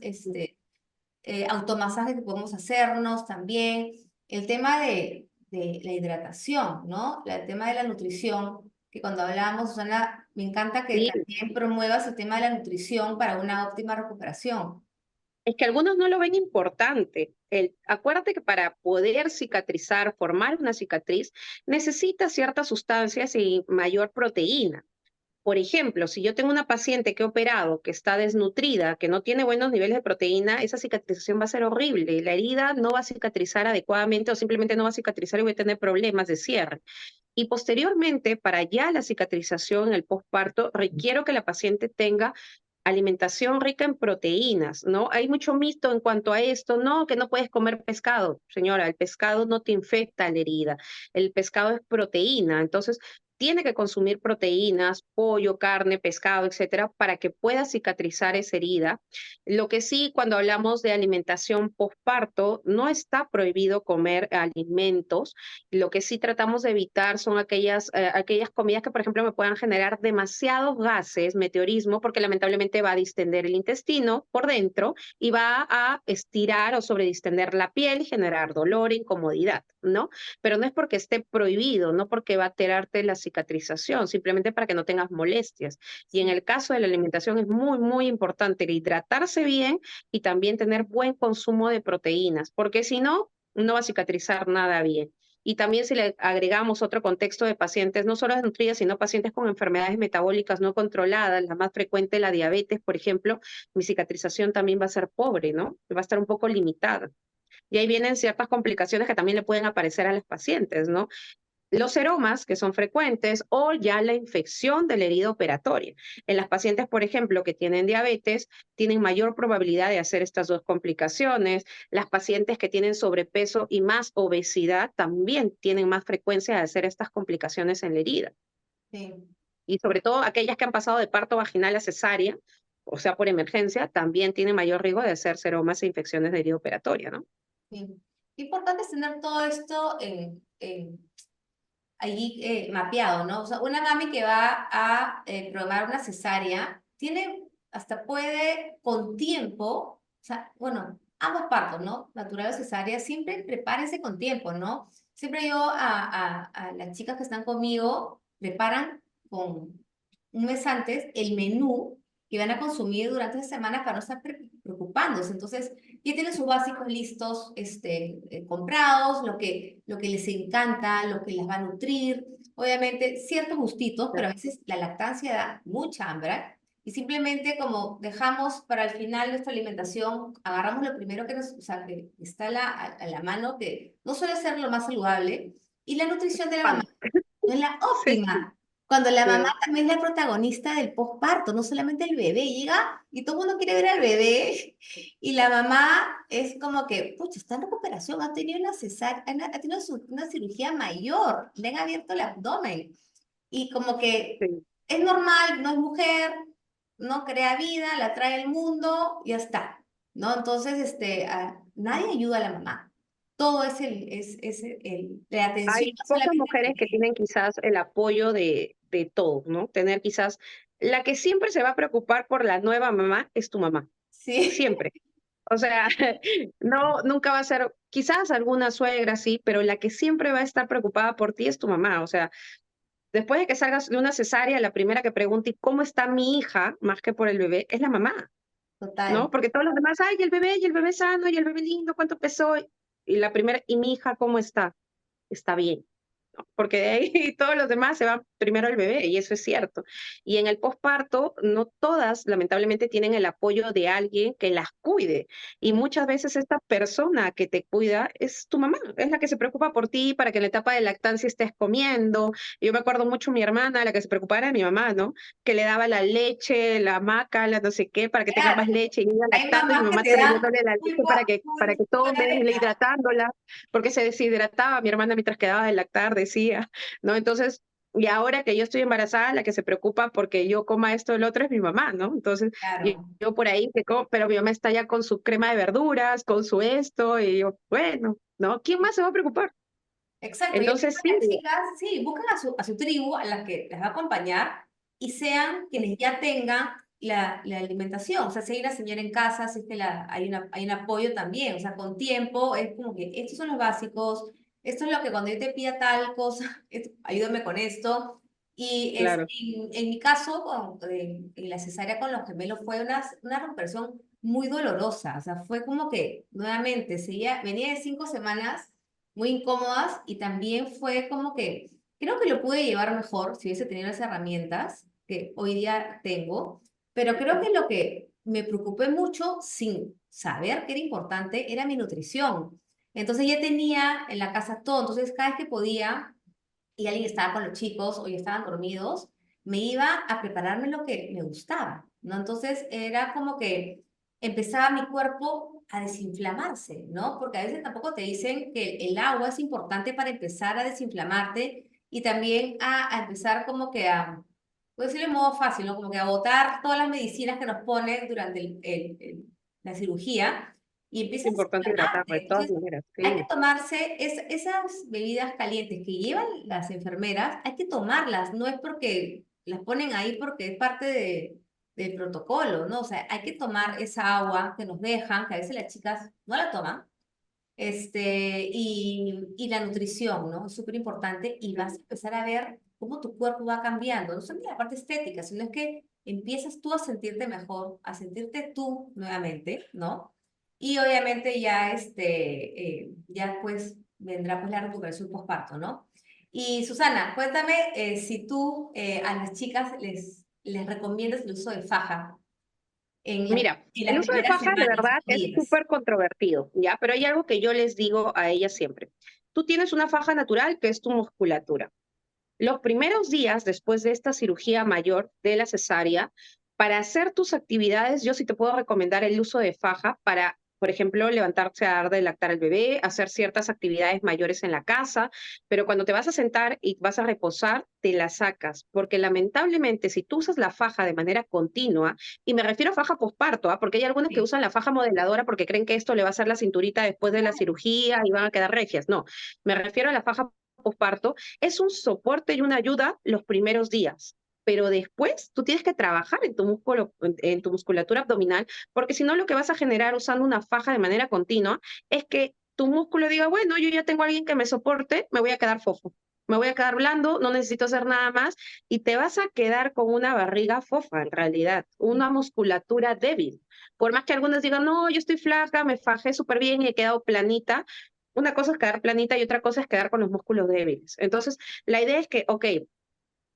[SPEAKER 1] automasajes que podemos hacernos también. El tema de la hidratación, ¿no? El tema de la nutrición, que cuando hablábamos, Susana, me encanta que
[SPEAKER 2] Sí,
[SPEAKER 1] también promuevas el tema de la nutrición para una óptima recuperación.
[SPEAKER 2] Es que algunos no lo ven importante. Acuérdate que para poder cicatrizar, formar una cicatriz, necesita ciertas sustancias y mayor proteína. Por ejemplo, si yo tengo una paciente que he operado, que está desnutrida, que no tiene buenos niveles de proteína, esa cicatrización va a ser horrible. La herida no va a cicatrizar adecuadamente o simplemente no va a cicatrizar y voy a tener problemas de cierre. Y posteriormente, para ya la cicatrización, el posparto, requiero que la paciente tenga alimentación rica en proteínas, ¿no? Hay mucho mito en cuanto a esto, no, que no puedes comer pescado. Señora, el pescado no te infecta la herida, el pescado es proteína, entonces tiene que consumir proteínas, pollo, carne, pescado, etcétera, para que pueda cicatrizar esa herida. Lo que sí, cuando hablamos de alimentación postparto, no está prohibido comer alimentos. Lo que sí tratamos de evitar son aquellas comidas que, por ejemplo, me puedan generar demasiados gases, meteorismo, porque lamentablemente va a distender el intestino por dentro y va a estirar o sobredistender la piel y generar dolor e incomodidad, ¿no? Pero no es porque esté prohibido, no porque va a alterarte la cicatrización, simplemente para que no tengas molestias. Y en
[SPEAKER 1] Sí.
[SPEAKER 2] el caso de la alimentación es muy, muy importante hidratarse bien y también tener buen consumo de proteínas, porque si no, no va a cicatrizar nada bien. Y también si le agregamos otro contexto de pacientes, no solo desnutridas, sino pacientes con enfermedades metabólicas no controladas, la más frecuente, la diabetes, por ejemplo, mi cicatrización también va a ser pobre, ¿no? Va a estar un poco limitada. Y ahí vienen ciertas complicaciones que también le pueden aparecer a las pacientes, ¿no? Los seromas, que son frecuentes, o ya la infección de la herida operatoria. En las pacientes, por ejemplo, que tienen diabetes, tienen mayor probabilidad de hacer estas dos complicaciones. Las pacientes que tienen sobrepeso y más obesidad también tienen más frecuencia de hacer estas complicaciones en la herida.
[SPEAKER 1] Sí.
[SPEAKER 2] Y sobre todo aquellas que han pasado de parto vaginal a cesárea, o sea, por emergencia, también tienen mayor riesgo de hacer seromas e infecciones de herida operatoria, ¿no?
[SPEAKER 1] Sí. Importante es tener todo esto allí mapeado, ¿no? O sea, una mami que va a programar una cesárea, tiene, hasta puede con tiempo, o sea, bueno, ambos partos, ¿no? Natural o cesárea, siempre prepárense con tiempo, ¿no? Siempre yo a las chicas que están conmigo preparan con un mes antes el menú que van a consumir durante esa semana para no estar preocupándose. Entonces, ya tienen sus básicos listos, comprados, lo que les encanta, lo que les va a nutrir. Obviamente, ciertos gustitos, pero a veces la lactancia da mucha hambre. Y simplemente como dejamos para el final nuestra alimentación, agarramos lo primero que nos, o sea, que está a la mano, que no suele ser lo más saludable, y la nutrición de la mamá
[SPEAKER 2] Pan.
[SPEAKER 1] no es la
[SPEAKER 2] Sí,
[SPEAKER 1] óptima. Cuando la mamá
[SPEAKER 2] sí,
[SPEAKER 1] también es la protagonista del posparto, no solamente el bebé llega y todo el mundo quiere ver al bebé y la mamá es como que, pucha, está en recuperación, ha tenido una cesárea, ha tenido una cirugía mayor, le han abierto el abdomen y como que
[SPEAKER 2] sí.
[SPEAKER 1] es normal, no es mujer, no crea vida, la trae al mundo, ya está, ¿no? Entonces, nadie ayuda a la mamá. Todo es la atención,
[SPEAKER 2] Hay
[SPEAKER 1] no
[SPEAKER 2] pocas
[SPEAKER 1] solamente al
[SPEAKER 2] mujeres que
[SPEAKER 1] bebé.
[SPEAKER 2] tienen quizás el apoyo de todos, ¿no? Tener quizás, la que siempre se va a preocupar por la nueva mamá es tu mamá,
[SPEAKER 1] Sí.
[SPEAKER 2] siempre. O sea, no, nunca va a ser, quizás alguna suegra sí, pero la que siempre va a estar preocupada por ti es tu mamá. O sea, después de que salgas de una cesárea, la primera que pregunte, ¿y cómo está mi hija? Más que por el bebé, es la mamá,
[SPEAKER 1] Total.
[SPEAKER 2] ¿no? Porque todos los demás, ay, y el bebé sano, y el bebé lindo, ¿cuánto pesó? Y la primera, ¿y mi hija cómo está? Está bien, ¿no? Porque de ahí todos los demás se van primero al bebé, y eso es cierto. Y en el posparto, no todas, lamentablemente, tienen el apoyo de alguien que las cuide. Y muchas veces esta persona que te cuida es tu mamá, es la que se preocupa por ti para que en la etapa de lactancia estés comiendo. Yo me acuerdo mucho mi hermana, la que se preocupaba era mi mamá, ¿no? Que le daba la leche, la maca, la no sé qué, para que tenga más
[SPEAKER 1] Claro,
[SPEAKER 2] leche y iba
[SPEAKER 1] hay
[SPEAKER 2] lactando, y mi
[SPEAKER 1] mamás que
[SPEAKER 2] mamá
[SPEAKER 1] te dan
[SPEAKER 2] trayéndole la leche para que todo mes le hidratándola porque se deshidrataba mi hermana mientras quedaba de lactar, decía, ¿no? Entonces, y ahora que yo estoy embarazada, la que se preocupa porque yo coma esto o el otro es mi mamá, ¿no? Entonces,
[SPEAKER 1] claro,
[SPEAKER 2] yo por ahí, pero mi mamá está ya con su crema de verduras, con su esto, y yo, bueno, ¿no? ¿Quién más se va a preocupar?
[SPEAKER 1] exacto. Y
[SPEAKER 2] Entonces, sí,
[SPEAKER 1] las chicas, sí, buscan a su tribu, a las que las va a acompañar y sean quienes ya tengan la alimentación. O sea, si hay una señora en casa, si es que hay un apoyo también. O sea, con tiempo es como que estos son los básicos, esto es lo que cuando yo te pida tal cosa, ayúdame con esto. Y
[SPEAKER 2] claro.
[SPEAKER 1] en mi caso, en la cesárea con los gemelos fue una recuperación muy dolorosa. O sea, fue como que nuevamente venía de 5 semanas muy incómodas y también fue como que creo que lo pude llevar mejor si hubiese tenido las herramientas que hoy día tengo, pero creo que lo que me preocupé mucho sin saber que era importante era mi nutrición. Entonces ya tenía en la casa todo, entonces cada vez que podía y alguien estaba con los chicos o ya estaban dormidos, me iba a prepararme lo que me gustaba, ¿no? Entonces era como que empezaba mi cuerpo a desinflamarse, ¿no? Porque a veces tampoco te dicen que el agua es importante para empezar a desinflamarte y también a empezar como que a, puedo decirlo de modo fácil, ¿no? Como que a botar todas las medicinas que nos ponen durante la cirugía y
[SPEAKER 2] Es
[SPEAKER 1] empiezas a
[SPEAKER 2] importante hidratarlo
[SPEAKER 1] desinflamarte.
[SPEAKER 2] de todas
[SPEAKER 1] Entonces,
[SPEAKER 2] maneras,
[SPEAKER 1] hay que
[SPEAKER 2] sí.
[SPEAKER 1] tomarse esas bebidas calientes que llevan las enfermeras, hay que tomarlas, no es porque las ponen ahí porque es parte del protocolo, ¿no? O sea, hay que tomar esa agua que nos dejan, que a veces las chicas no la toman, y la nutrición, ¿no? Es súper importante y vas a empezar a ver cómo tu cuerpo va cambiando, no solamente la parte estética, sino es que empiezas tú a sentirte mejor, a sentirte tú nuevamente, ¿no? Y obviamente ya, ya pues vendrá pues la recuperación postparto, ¿no? Y Susana, cuéntame si tú a las chicas les recomiendas el uso de faja en
[SPEAKER 2] Mira,
[SPEAKER 1] en
[SPEAKER 2] el
[SPEAKER 1] las
[SPEAKER 2] uso de
[SPEAKER 1] primeras
[SPEAKER 2] faja de
[SPEAKER 1] semanas
[SPEAKER 2] verdad
[SPEAKER 1] o
[SPEAKER 2] es
[SPEAKER 1] días.
[SPEAKER 2] súper controvertido, ¿ya? Pero hay algo que yo les digo a ellas siempre. Tú tienes una faja natural que es tu musculatura. Los primeros días después de esta cirugía mayor de la cesárea, para hacer tus actividades, yo sí te puedo recomendar el uso de faja para, por ejemplo, levantarse a dar de lactar al bebé, hacer ciertas actividades mayores en la casa, pero cuando te vas a sentar y vas a reposar, te la sacas, porque lamentablemente si tú usas la faja de manera continua, y me refiero a faja posparto, ¿ah? Porque hay algunas que
[SPEAKER 1] Sí.
[SPEAKER 2] usan la faja modeladora porque creen que esto le va a hacer la cinturita después de la cirugía y van a quedar regias. No, me refiero a la faja posparto es un soporte y una ayuda los primeros días, pero después tú tienes que trabajar en tu músculo, en tu musculatura abdominal, porque si no lo que vas a generar usando una faja de manera continua es que tu músculo diga, bueno, yo ya tengo a alguien que me soporte, me voy a quedar fofo, me voy a quedar blando, no necesito hacer nada más, y te vas a quedar con una barriga fofa, en realidad, una musculatura débil. Por más que algunos digan, no, yo estoy flaca, me fajé súper bien y he quedado planita, una cosa es quedar planita y otra cosa es quedar con los músculos débiles. Entonces, la idea es que, ok,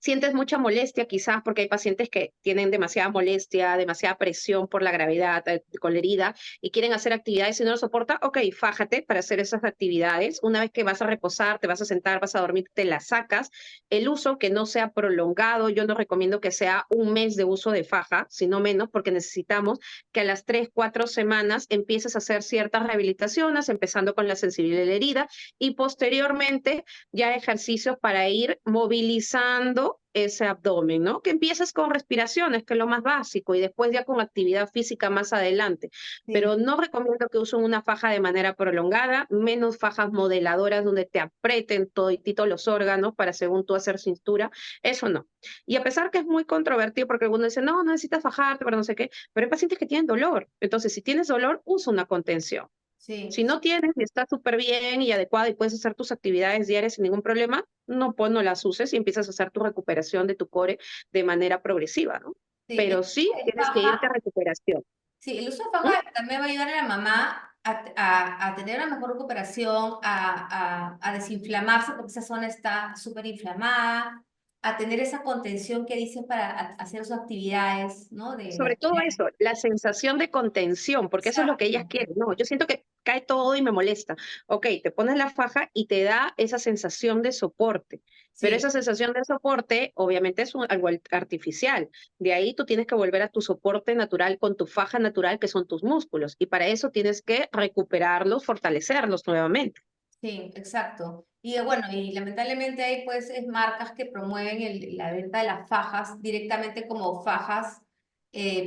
[SPEAKER 2] sientes mucha molestia quizás porque hay pacientes que tienen demasiada molestia, demasiada presión por la gravedad, con la herida y quieren hacer actividades y no lo soporta, ok, fájate para hacer esas actividades. Una vez que vas a reposar, te vas a sentar, vas a dormir, te la sacas. El uso que no sea prolongado, yo no recomiendo que sea un mes de uso de faja, sino menos, porque necesitamos que a las 3, 4 semanas empieces a hacer ciertas rehabilitaciones, empezando con la sensibilidad de la herida y posteriormente ya ejercicios para ir movilizando ese abdomen, ¿no? Que empieces con respiraciones, que es lo más básico, y después ya con actividad física más adelante.
[SPEAKER 1] Sí.
[SPEAKER 2] Pero no recomiendo que usen una faja de manera prolongada, menos fajas modeladoras donde te aprieten toditito los órganos para según tú hacer cintura, eso no. Y a pesar que es muy controvertido, porque algunos dicen, no, no necesitas fajarte, pero no sé qué, pero hay pacientes que tienen dolor. Entonces, si tienes dolor, usa una contención.
[SPEAKER 1] Sí.
[SPEAKER 2] Si no tienes y está súper bien y adecuado y puedes hacer tus actividades diarias sin ningún problema, no, pues no las uses y empiezas a hacer tu recuperación de tu core de manera progresiva, ¿no?
[SPEAKER 1] Sí,
[SPEAKER 2] Pero sí
[SPEAKER 1] el
[SPEAKER 2] tienes que irte a
[SPEAKER 1] faja,
[SPEAKER 2] recuperación.
[SPEAKER 1] sí, el uso de
[SPEAKER 2] ¿Mm?
[SPEAKER 1] faja también va a ayudar a la mamá a tener una mejor recuperación, a desinflamarse porque esa zona está súper inflamada, a tener esa contención que dicen para hacer sus actividades, ¿no?
[SPEAKER 2] Sobre todo eso, la sensación de contención, porque eso es lo que ellas
[SPEAKER 1] Exacto.
[SPEAKER 2] quieren. No, yo siento que cae todo y me molesta. Ok, te pones la faja y te da esa sensación de soporte, pero
[SPEAKER 1] Sí,
[SPEAKER 2] esa sensación de soporte obviamente es algo artificial. De ahí tú tienes que volver a tu soporte natural con tu faja natural, que son tus músculos, y para eso tienes que recuperarlos, fortalecerlos nuevamente.
[SPEAKER 1] sí, exacto. Y bueno, y lamentablemente hay pues es marcas que promueven la venta de las fajas directamente como fajas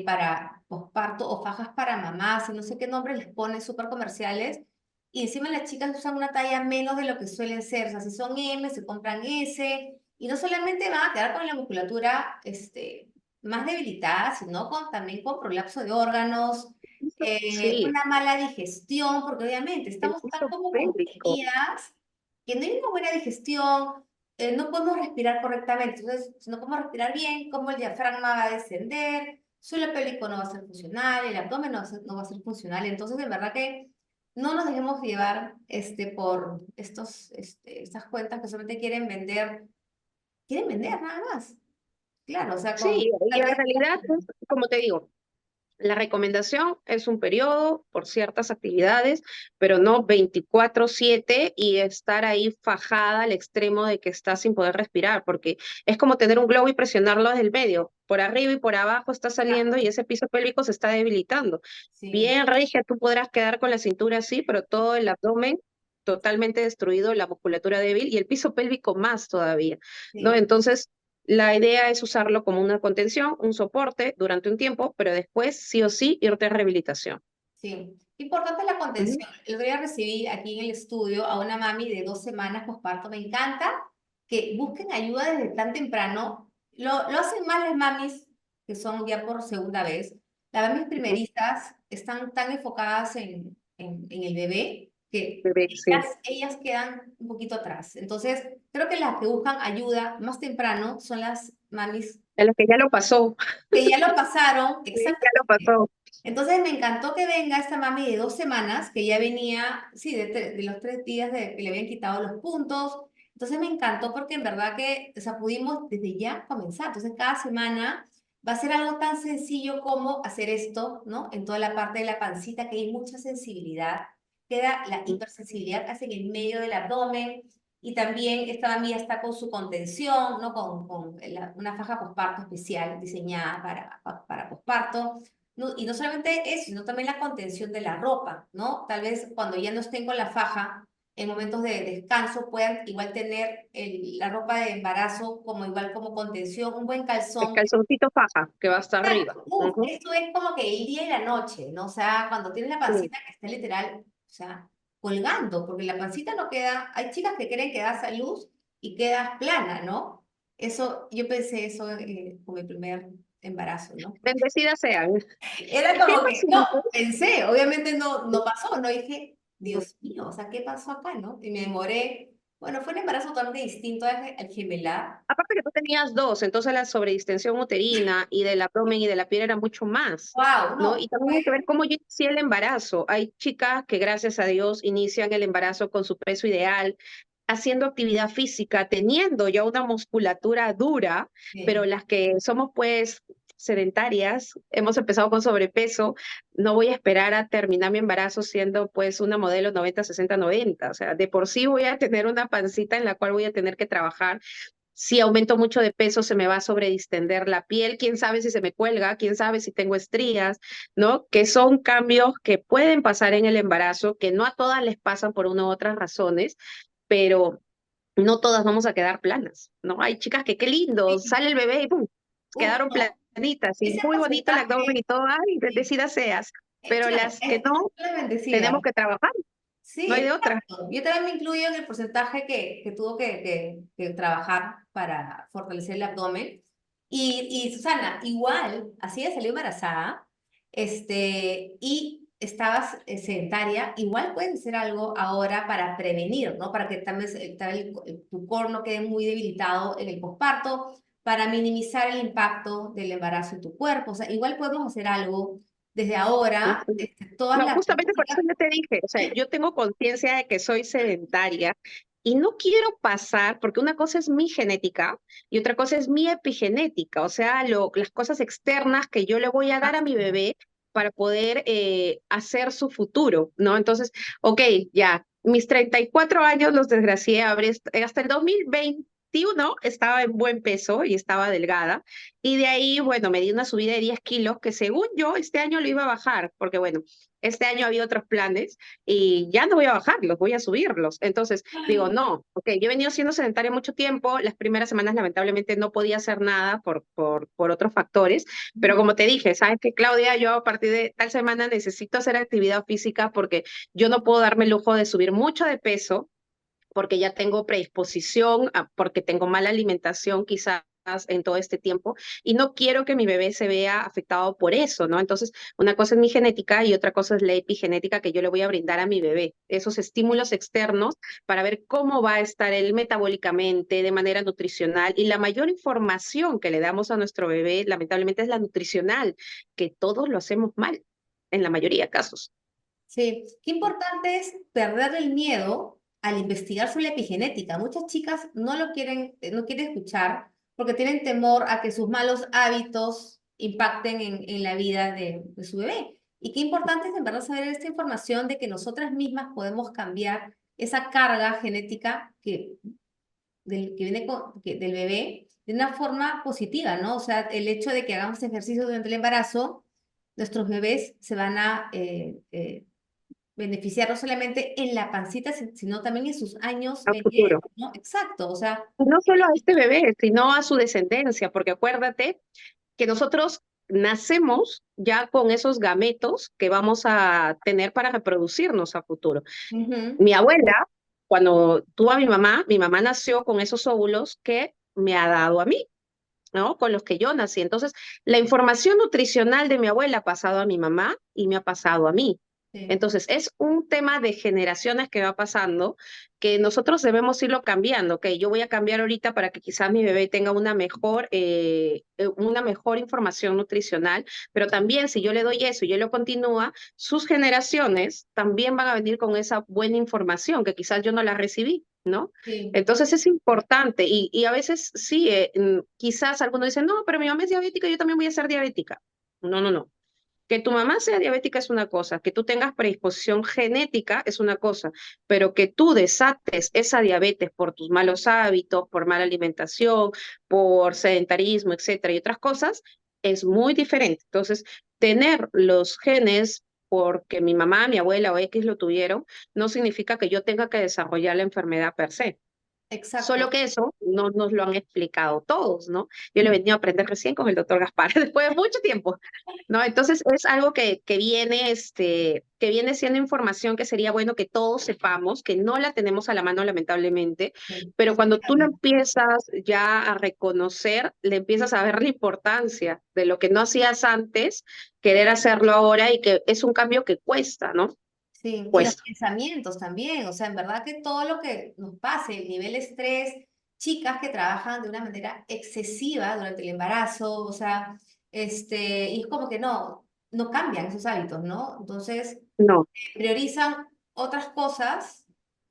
[SPEAKER 1] para posparto o fajas para mamás, y no sé qué nombre les ponen, súper comerciales. Y encima las chicas usan una talla menos de lo que suelen ser. O sea, si son M, se compran S. Y no solamente van a quedar con la musculatura más debilitada, sino también con prolapso de órganos,
[SPEAKER 2] Sí,
[SPEAKER 1] una mala digestión, porque obviamente
[SPEAKER 2] el
[SPEAKER 1] estamos tan
[SPEAKER 2] piso
[SPEAKER 1] como
[SPEAKER 2] pélvico.
[SPEAKER 1] contenidas que no hay una buena digestión, no podemos respirar correctamente. Entonces, si no podemos respirar bien, ¿cómo el diafragma va a descender? suelo pélvico no va a ser funcional, el abdomen no va a ser funcional. Entonces, de verdad que no nos dejemos llevar por estas cuentas que solamente quieren vender nada más. Claro, o sea, con
[SPEAKER 2] Sí, y
[SPEAKER 1] tal
[SPEAKER 2] en
[SPEAKER 1] vez...
[SPEAKER 2] realidad, como te digo, la recomendación es un periodo por ciertas actividades, pero no 24/7 y estar ahí fajada al extremo de que estás sin poder respirar, porque es como tener un globo y presionarlo desde el medio. Por arriba y por abajo está saliendo y ese piso pélvico se está debilitando.
[SPEAKER 1] Sí,
[SPEAKER 2] Bien, Regia, tú podrás quedar con la cintura así, pero todo el abdomen totalmente destruido, la musculatura débil y el piso pélvico más todavía, ¿no?
[SPEAKER 1] sí.
[SPEAKER 2] Entonces, la idea es usarlo como una contención, un soporte durante un tiempo, pero después sí o sí irte a rehabilitación.
[SPEAKER 1] Sí, importante la
[SPEAKER 2] Ujú.
[SPEAKER 1] contención. El otro día recibí aquí en el estudio a una mami de 2 semanas posparto. Me encanta que busquen ayuda desde tan temprano. Lo hacen más las mamis que son ya por segunda vez. Las mamis
[SPEAKER 2] Ujú.
[SPEAKER 1] primeristas están tan enfocadas en el bebé que
[SPEAKER 2] Bebé, sí.
[SPEAKER 1] ellas quedan un poquito atrás. Entonces, creo que las que buscan ayuda más temprano son las mamis
[SPEAKER 2] En los que ya lo pasó,
[SPEAKER 1] que ya lo pasaron.
[SPEAKER 2] sí, ya lo
[SPEAKER 1] Exactamente.
[SPEAKER 2] pasó.
[SPEAKER 1] Entonces me encantó que venga esta mami de 2 semanas, que ya venía, sí, de los 3 días de que le habían quitado los puntos. Entonces me encantó porque en verdad que, o sea, pudimos desde ya comenzar. Entonces cada semana va a ser algo tan sencillo como hacer esto, ¿no? En toda la parte de la pancita, que hay mucha sensibilidad. Queda la
[SPEAKER 2] Ujú.
[SPEAKER 1] hipersensibilidad hacia el medio del abdomen. Y también esta mami ya está con su contención, ¿no? Una faja posparto especial diseñada para posparto. No, y no solamente eso, sino también la contención de la ropa, ¿no? Tal vez cuando ya no estén con la faja, en momentos de descanso puedan igual tener la ropa de embarazo como igual como contención, un buen
[SPEAKER 2] El
[SPEAKER 1] calzón.
[SPEAKER 2] calzoncito faja, que va hasta arriba. Ujú.
[SPEAKER 1] Esto es como que el día y la noche, ¿no? O sea, cuando tienes la
[SPEAKER 2] Sí.
[SPEAKER 1] pancita que está literal, o sea, colgando, porque la pancita no queda, hay chicas que creen que das a luz y quedas plana, ¿no? Eso, yo pensé eso con mi primer embarazo, ¿no?
[SPEAKER 2] Bendecidas sean.
[SPEAKER 1] Era
[SPEAKER 2] ¿Qué
[SPEAKER 1] como que, no,
[SPEAKER 2] pacientes?
[SPEAKER 1] pensé, obviamente no pasó, no dije, Dios mío, o sea, ¿qué pasó acá, no? Y me demoré, bueno, fue un embarazo totalmente distinto al gemelar.
[SPEAKER 2] Aparte que tú tenías dos, entonces la sobredistensión uterina y del abdomen y de la piel era mucho más,
[SPEAKER 1] Wow,
[SPEAKER 2] ¿no?
[SPEAKER 1] no,
[SPEAKER 2] Y también hay que ver cómo yo inicié el embarazo. Hay chicas que gracias a Dios inician el embarazo con su peso ideal, haciendo actividad física, teniendo ya una musculatura dura, pero
[SPEAKER 1] sí,
[SPEAKER 2] las que somos pues sedentarias, hemos empezado con sobrepeso, no voy a esperar a terminar mi embarazo siendo pues una modelo 90-60-90, o sea, de por sí voy a tener una pancita en la cual voy a tener que trabajar. Si aumento mucho de peso, se me va a sobredistender la piel, quién sabe si se me cuelga, quién sabe si tengo estrías, ¿no? Que son cambios que pueden pasar en el embarazo, que no a todas les pasan por una u otras razones, pero no todas vamos a quedar planas, ¿no? Hay chicas que qué lindo,
[SPEAKER 1] sí,
[SPEAKER 2] sale el bebé y ¡pum! Quedaron
[SPEAKER 1] no,
[SPEAKER 2] planitas y
[SPEAKER 1] ese
[SPEAKER 2] muy bonito el abdomen
[SPEAKER 1] porcentaje,
[SPEAKER 2] y todo, ay,
[SPEAKER 1] sí,
[SPEAKER 2] bendecida seas, pero
[SPEAKER 1] claro,
[SPEAKER 2] las que no,
[SPEAKER 1] es bendecida.
[SPEAKER 2] tenemos que trabajar,
[SPEAKER 1] Sí,
[SPEAKER 2] no hay de otra.
[SPEAKER 1] exacto. Yo también me incluyo en el porcentaje que tuvo que trabajar para fortalecer el abdomen. Y Susana, igual, así de salió embarazada, y estabas sedentaria, igual puedes hacer algo ahora para prevenir, ¿no? Para que también tu core no quede muy debilitado en el posparto, para minimizar el impacto del embarazo en tu cuerpo. O sea, igual podemos hacer algo desde ahora, todas
[SPEAKER 2] No,
[SPEAKER 1] las
[SPEAKER 2] justamente por eso
[SPEAKER 1] chicas.
[SPEAKER 2] yo te dije, o sea, yo tengo conciencia de que soy sedentaria y no quiero pasar, porque una cosa es mi genética y otra cosa es mi epigenética, o sea, las cosas externas que yo le voy a dar a mi bebé para poder hacer su futuro, ¿no? Entonces, ok, ya, mis 34 años los desgracié, hasta el 2021 estaba en buen peso y estaba delgada, y de ahí, bueno, me di una subida de 10 kilos que según yo este año lo iba a bajar, porque bueno, este año había otros planes y ya no voy a bajarlos, voy a subirlos. Entonces digo, no, ok, yo he venido siendo sedentaria mucho tiempo, las primeras semanas lamentablemente no podía hacer nada por otros factores, pero como te dije, sabes que Claudia, yo a partir de tal semana necesito hacer actividad física porque yo no puedo darme el lujo de subir mucho de peso porque ya tengo predisposición, porque tengo mala alimentación quizás en todo este tiempo y no quiero que mi bebé se vea afectado por eso, ¿no? Entonces, una cosa es mi genética y otra cosa es la epigenética que yo le voy a brindar a mi bebé. Esos estímulos externos para ver cómo va a estar él metabólicamente, de manera nutricional. Y la mayor información que le damos a nuestro bebé, lamentablemente, es la nutricional, que todos lo hacemos mal, en la mayoría de casos.
[SPEAKER 1] Sí, qué importante es perder el miedo al investigar sobre la epigenética. Muchas chicas no lo quieren, no quieren escuchar porque tienen temor a que sus malos hábitos impacten en la vida de su bebé. Y qué importante es en verdad saber esta información de que nosotras mismas podemos cambiar esa carga genética que viene del bebé de una forma positiva, ¿no? O sea, el hecho de que hagamos ejercicio durante el embarazo, nuestros bebés se van a beneficiar no solamente en la pancita, sino también en sus años
[SPEAKER 2] A
[SPEAKER 1] venideros,
[SPEAKER 2] futuro.
[SPEAKER 1] ¿no? Exacto, o sea,
[SPEAKER 2] Y no solo a este bebé, sino a su descendencia, porque acuérdate que nosotros nacemos ya con esos gametos que vamos a tener para reproducirnos a futuro.
[SPEAKER 1] ujú,
[SPEAKER 2] Mi abuela, cuando tuvo a mi mamá nació con esos óvulos que me ha dado a mí, ¿no? Con los que yo nací. Entonces, la información nutricional de mi abuela ha pasado a mi mamá y me ha pasado a mí.
[SPEAKER 1] sí,
[SPEAKER 2] Entonces, es un tema de generaciones que va pasando que nosotros debemos irlo cambiando. Ok, yo voy a cambiar ahorita para que quizás mi bebé tenga una mejor información nutricional, pero también si yo le doy eso y yo lo continúa, sus generaciones también van a venir con esa buena información que quizás yo no la recibí, ¿no?
[SPEAKER 1] sí,
[SPEAKER 2] Entonces es importante y a veces sí, quizás algunos dicen, no, pero mi mamá es diabética, yo también voy a ser diabética. No, no, no. Que tu mamá sea diabética es una cosa, que tú tengas predisposición genética es una cosa, pero que tú desates esa diabetes por tus malos hábitos, por mala alimentación, por sedentarismo, etcétera, y otras cosas, es muy diferente. Entonces, tener los genes porque mi mamá, mi abuela o X lo tuvieron, no significa que yo tenga que desarrollar la enfermedad per se. Solo
[SPEAKER 1] exacto.
[SPEAKER 2] que eso no nos lo han explicado todos, ¿no? Yo lo he venido a aprender recién con el doctor Gaspar, después de mucho tiempo, ¿no? Entonces es algo que viene siendo información que sería bueno que todos sepamos, que no la tenemos a la mano lamentablemente,
[SPEAKER 1] Sí,
[SPEAKER 2] pero
[SPEAKER 1] estoy
[SPEAKER 2] cuando
[SPEAKER 1] de
[SPEAKER 2] tú lo
[SPEAKER 1] acuerdo.
[SPEAKER 2] empiezas ya a reconocer, le empiezas a ver la importancia de lo que no hacías antes, querer hacerlo ahora y que es un cambio que cuesta, ¿no?
[SPEAKER 1] Sí, y los
[SPEAKER 2] Cuesta.
[SPEAKER 1] pensamientos también, o sea, en verdad que todo lo que nos pase, el nivel de estrés, chicas que trabajan de una manera excesiva durante el embarazo, o sea, y es como que no cambian esos hábitos, ¿no? Entonces,
[SPEAKER 2] No,
[SPEAKER 1] priorizan otras cosas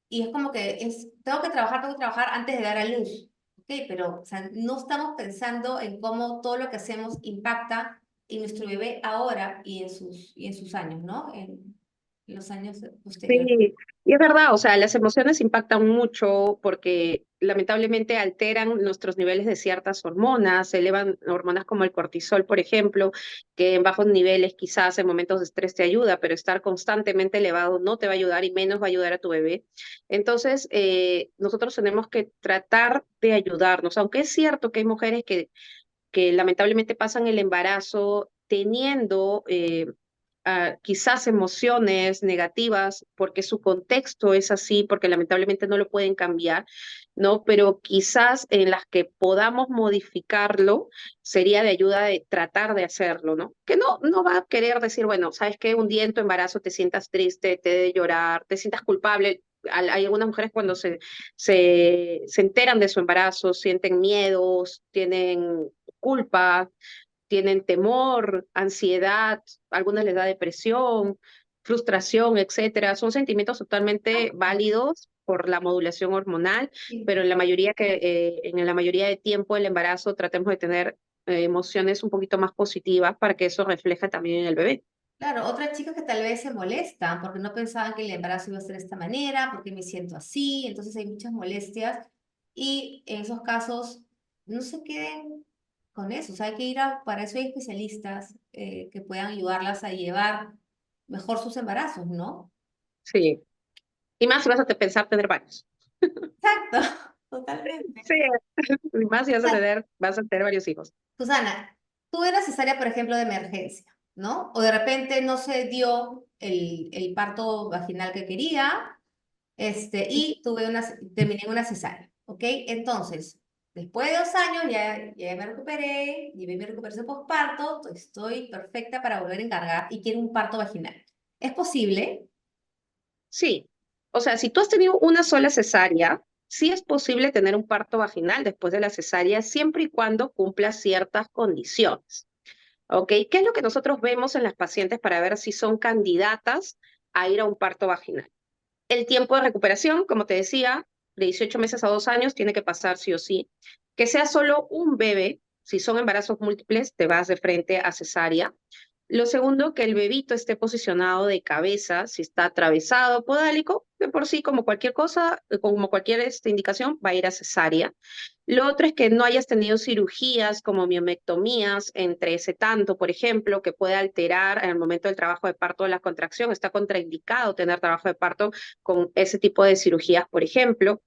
[SPEAKER 1] y es como que tengo que trabajar antes de dar a luz, ¿ok? Pero, o sea, no estamos pensando en cómo todo lo que hacemos impacta en nuestro bebé ahora y en sus años, ¿no? En los años posteriores.
[SPEAKER 2] sí, y es verdad, o sea, las emociones impactan mucho porque lamentablemente alteran nuestros niveles de ciertas hormonas, se elevan hormonas como el cortisol, por ejemplo, que en bajos niveles quizás en momentos de estrés te ayuda, pero estar constantemente elevado no te va a ayudar y menos va a ayudar a tu bebé. Entonces, nosotros tenemos que tratar de ayudarnos, aunque es cierto que hay mujeres que lamentablemente pasan el embarazo teniendo quizás emociones negativas porque su contexto es así, porque lamentablemente no lo pueden cambiar, ¿no? Pero quizás en las que podamos modificarlo sería de ayuda de tratar de hacerlo, ¿no? Que no va a querer decir, bueno, sabes que un día en tu embarazo te sientas triste, te dé llorar, te sientas culpable. Hay algunas mujeres cuando se enteran de su embarazo, sienten miedos, tienen culpa, tienen temor, ansiedad, a algunas les da depresión, frustración, etcétera. Son sentimientos totalmente válidos por la modulación hormonal,
[SPEAKER 1] Sí.
[SPEAKER 2] pero en la mayoría de tiempo el embarazo tratemos de tener emociones un poquito más positivas para que eso refleje también en el bebé.
[SPEAKER 1] Claro, otras chicas que tal vez se molestan porque no pensaban que el embarazo iba a ser de esta manera, porque me siento así, entonces hay muchas molestias y en esos casos no se queden con eso, o sea, hay que para eso hay especialistas que puedan ayudarlas a llevar mejor sus embarazos, ¿no?
[SPEAKER 2] Sí. Y más si vas a pensar tener varios.
[SPEAKER 1] Exacto, totalmente.
[SPEAKER 2] Sí, y más si vas a tener varios hijos.
[SPEAKER 1] Susana, tuve una cesárea, por ejemplo, de emergencia, ¿no? O de repente no se dio el parto vaginal que quería, y terminé en una cesárea, ¿ok? Entonces, después de 2 años ya me recuperé, llevé mi recuperación postparto, estoy perfecta para volver a encargar y quiero un parto vaginal. ¿Es posible?
[SPEAKER 2] Sí, o sea, si tú has tenido una sola cesárea, sí es posible tener un parto vaginal después de la cesárea, siempre y cuando cumpla ciertas condiciones. ¿Ok? ¿Qué es lo que nosotros vemos en las pacientes para ver si son candidatas a ir a un parto vaginal? El tiempo de recuperación, como te decía, de 18 meses a 2 años, tiene que pasar sí o sí. Que sea solo un bebé, si son embarazos múltiples, te vas de frente a cesárea. Lo segundo, que el bebito esté posicionado de cabeza, si está atravesado podálico, de por sí, como cualquier cosa, como cualquier indicación, va a ir a cesárea. Lo otro es que no hayas tenido cirugías como miomectomías entre ese tanto, por ejemplo, que puede alterar en el momento del trabajo de parto de la contracción. Está contraindicado tener trabajo de parto con ese tipo de cirugías, por ejemplo.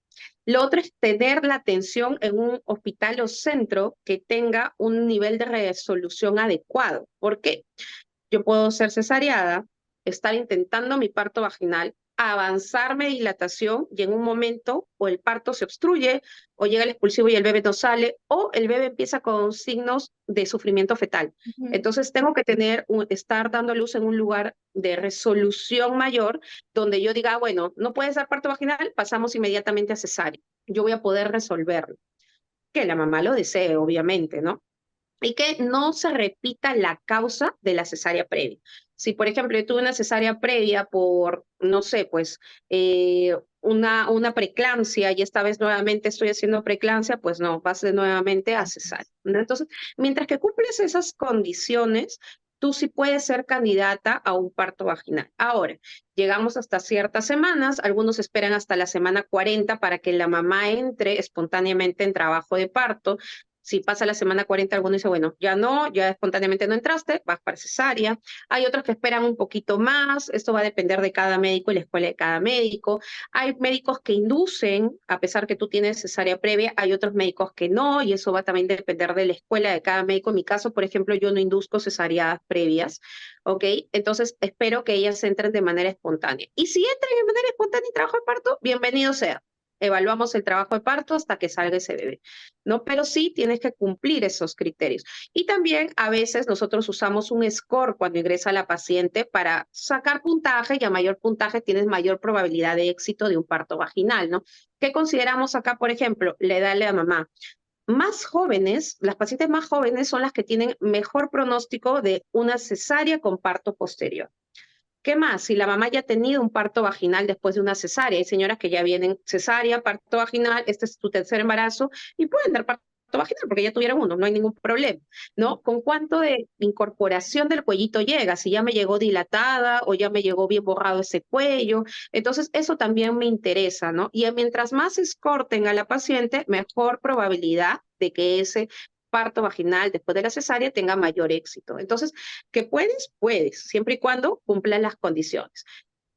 [SPEAKER 2] Lo otro es tener la atención en un hospital o centro que tenga un nivel de resolución adecuado. ¿Por qué? Yo puedo ser cesareada, estar intentando mi parto vaginal, avanzarme dilatación y en un momento o el parto se obstruye o llega el expulsivo y el bebé no sale o el bebé empieza con signos de sufrimiento fetal.
[SPEAKER 1] Ujú.
[SPEAKER 2] Entonces tengo que estar dando luz en un lugar de resolución mayor donde yo diga, bueno, no puedes dar parto vaginal, pasamos inmediatamente a cesárea. Yo voy a poder resolverlo. Que la mamá lo desee, obviamente, ¿no? Y que no se repita la causa de la cesárea previa. Si, por ejemplo, yo tuve una cesárea previa por, no sé, pues una preeclampsia y esta vez nuevamente estoy haciendo preeclampsia, pues no, pase nuevamente a cesárea, ¿no? Entonces, mientras que cumples esas condiciones, tú sí puedes ser candidata a un parto vaginal. Ahora, llegamos hasta ciertas semanas, algunos esperan hasta la semana 40 para que la mamá entre espontáneamente en trabajo de parto. Si pasa la semana 40, alguno dice, bueno, ya no, ya espontáneamente no entraste, vas para cesárea. Hay otros que esperan un poquito más, esto va a depender de cada médico y la escuela de cada médico. Hay médicos que inducen, a pesar que tú tienes cesárea previa, hay otros médicos que no, y eso va a también depender de la escuela de cada médico. En mi caso, por ejemplo, yo no induzco cesáreas previas, ¿ok? Entonces, espero que ellas entren de manera espontánea. Y si entran de manera espontánea y trabajo de parto, bienvenido sea. Evaluamos el trabajo de parto hasta que salga ese bebé. ¿No? Pero sí tienes que cumplir esos criterios. Y también a veces nosotros usamos un score cuando ingresa la paciente para sacar puntaje y a mayor puntaje tienes mayor probabilidad de éxito de un parto vaginal, ¿no? ¿Qué consideramos acá, por ejemplo? La edad de la mamá. Más jóvenes, las pacientes más jóvenes son las que tienen mejor pronóstico de una cesárea con parto posterior. ¿Qué más? Si la mamá ya ha tenido un parto vaginal después de una cesárea, hay señoras que ya vienen cesárea, parto vaginal, este es tu tercer embarazo y pueden dar parto vaginal porque ya tuvieron uno, no hay ningún problema, ¿no? ¿Con cuánto de incorporación del cuellito llega? Si ya me llegó dilatada o ya me llegó bien borrado ese cuello. Entonces, eso también me interesa, ¿no? Y mientras más score tenga la paciente, mejor probabilidad de que ese parto vaginal después de la cesárea tenga mayor éxito. Entonces, que puedes, siempre y cuando cumplan las condiciones.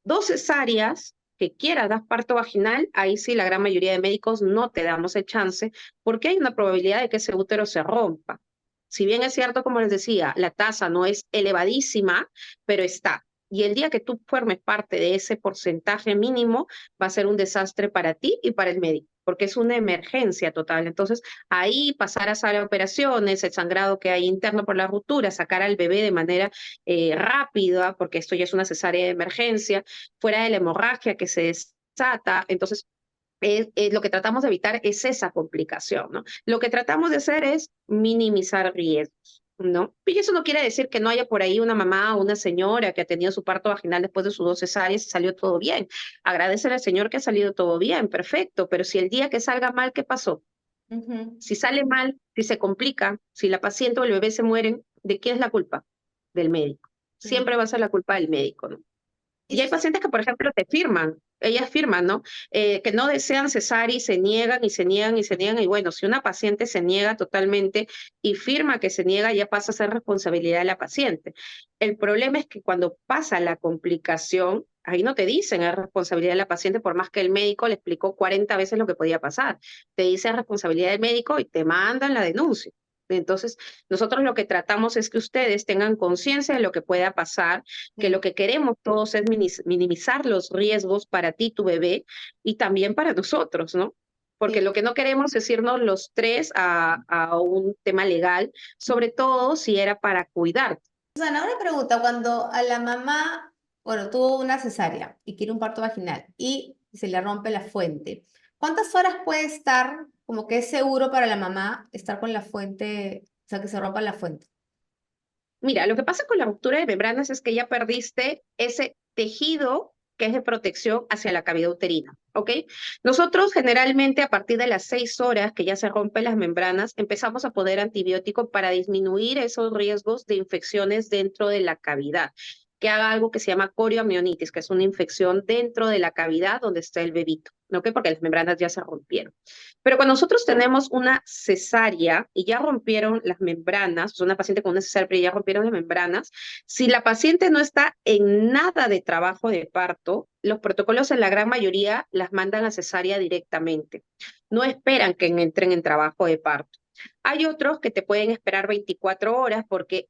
[SPEAKER 2] 2 cesáreas que quieras dar parto vaginal, ahí sí la gran mayoría de médicos no te damos el chance porque hay una probabilidad de que ese útero se rompa. Si bien es cierto, como les decía, la tasa no es elevadísima, pero está. Y el día que tú formes parte de ese porcentaje mínimo, va a ser un desastre para ti y para el médico, porque es una emergencia total. Entonces, ahí pasar a sala de operaciones, el sangrado que hay interno por la ruptura, sacar al bebé de manera rápida, porque esto ya es una cesárea de emergencia, fuera de la hemorragia que se desata. Entonces, lo que tratamos de evitar es esa complicación, ¿no? Lo que tratamos de hacer es minimizar riesgos, ¿no? Y eso no quiere decir que no haya por ahí una mamá o una señora que ha tenido su parto vaginal después de sus 2 cesáreas y salió todo bien. Agradece al Señor que ha salido todo bien, perfecto, pero si el día que salga mal, ¿qué pasó?
[SPEAKER 1] Ujú.
[SPEAKER 2] Si sale mal, si se complica, si la paciente o el bebé se mueren, ¿de quién es la culpa? Del médico.
[SPEAKER 1] Sí.
[SPEAKER 2] Siempre va a ser la culpa del médico, ¿no?
[SPEAKER 1] Y
[SPEAKER 2] Y hay pacientes que, por ejemplo, te firman, ellas firman, ¿no? Que no desean cesar y se niegan y se niegan y se niegan. Y bueno, si una paciente se niega totalmente y firma que se niega, ya pasa a ser responsabilidad de la paciente. El problema es que cuando pasa la complicación, ahí no te dicen es responsabilidad de la paciente, por más que el médico le explicó 40 veces lo que podía pasar. Te dice es responsabilidad del médico y te mandan la denuncia. Entonces, nosotros lo que tratamos es que ustedes tengan conciencia de lo que pueda pasar, que lo
[SPEAKER 1] Sí.
[SPEAKER 2] que queremos todos es minimizar los riesgos para ti, tu bebé, y también para nosotros, ¿no? porque
[SPEAKER 1] Sí.
[SPEAKER 2] lo que no queremos es irnos los tres a un tema legal, sobre todo si era para cuidar.
[SPEAKER 1] Susana, una pregunta, cuando a la mamá, bueno, tuvo una cesárea y quiere un parto vaginal y se le rompe la fuente, ¿cuántas horas puede estar, como que es seguro para la mamá estar con la fuente, o sea, que se rompa la fuente?
[SPEAKER 2] Mira, lo que pasa con la ruptura de membranas es que ya perdiste ese tejido que es de protección hacia la cavidad uterina, ¿ok? Nosotros generalmente a partir de las 6 horas que ya se rompen las membranas, empezamos a poner antibiótico para disminuir esos riesgos de infecciones dentro de la cavidad, que haga algo que se llama corioamionitis, que es una infección dentro de la cavidad donde está el bebito, ¿ok? Porque las membranas ya se rompieron. Pero cuando nosotros tenemos una cesárea y ya rompieron las membranas, o sea, una paciente con una cesárea pero ya rompieron las membranas, si la paciente no está en nada de trabajo de parto, los protocolos en la gran mayoría las mandan a cesárea directamente. No esperan que entren en trabajo de parto. Hay otros que te pueden esperar 24 horas porque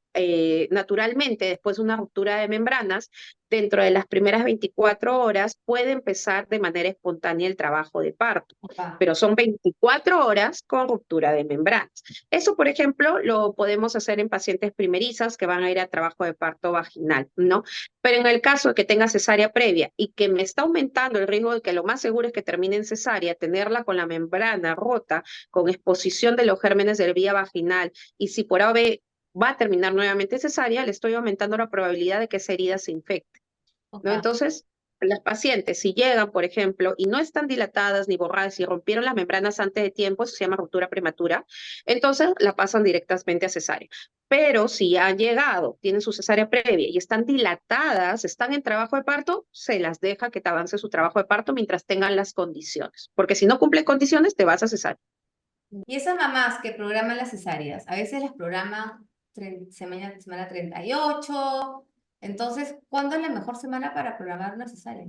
[SPEAKER 2] naturalmente después de una ruptura de membranas, dentro de las primeras 24 horas puede empezar de manera espontánea el trabajo de parto,
[SPEAKER 1] Opa.
[SPEAKER 2] pero son 24 horas con ruptura de membranas. Eso, por ejemplo, lo podemos hacer en pacientes primerizas que van a ir a trabajo de parto vaginal, ¿no? Pero en el caso de que tenga cesárea previa y que me está aumentando el riesgo de que lo más seguro es que termine en cesárea, tenerla con la membrana rota, con exposición de los gérmenes de vía vaginal, y si por AB va a terminar nuevamente cesárea, le estoy aumentando la probabilidad de que esa herida se infecte, ¿no?
[SPEAKER 1] Opa.
[SPEAKER 2] Entonces, las pacientes, si llegan, por ejemplo, y no están dilatadas ni borradas y rompieron las membranas antes de tiempo, eso se llama ruptura prematura, entonces la pasan directamente a cesárea. Pero si ya han llegado, tienen su cesárea previa y están dilatadas, están en trabajo de parto, se las deja que te avance su trabajo de parto mientras tengan las condiciones. Porque si no cumplen condiciones, te vas a cesárea.
[SPEAKER 1] Y esas mamás que programan las cesáreas, a veces las programan semana 38. Entonces, ¿cuándo es la mejor semana para programar una cesárea?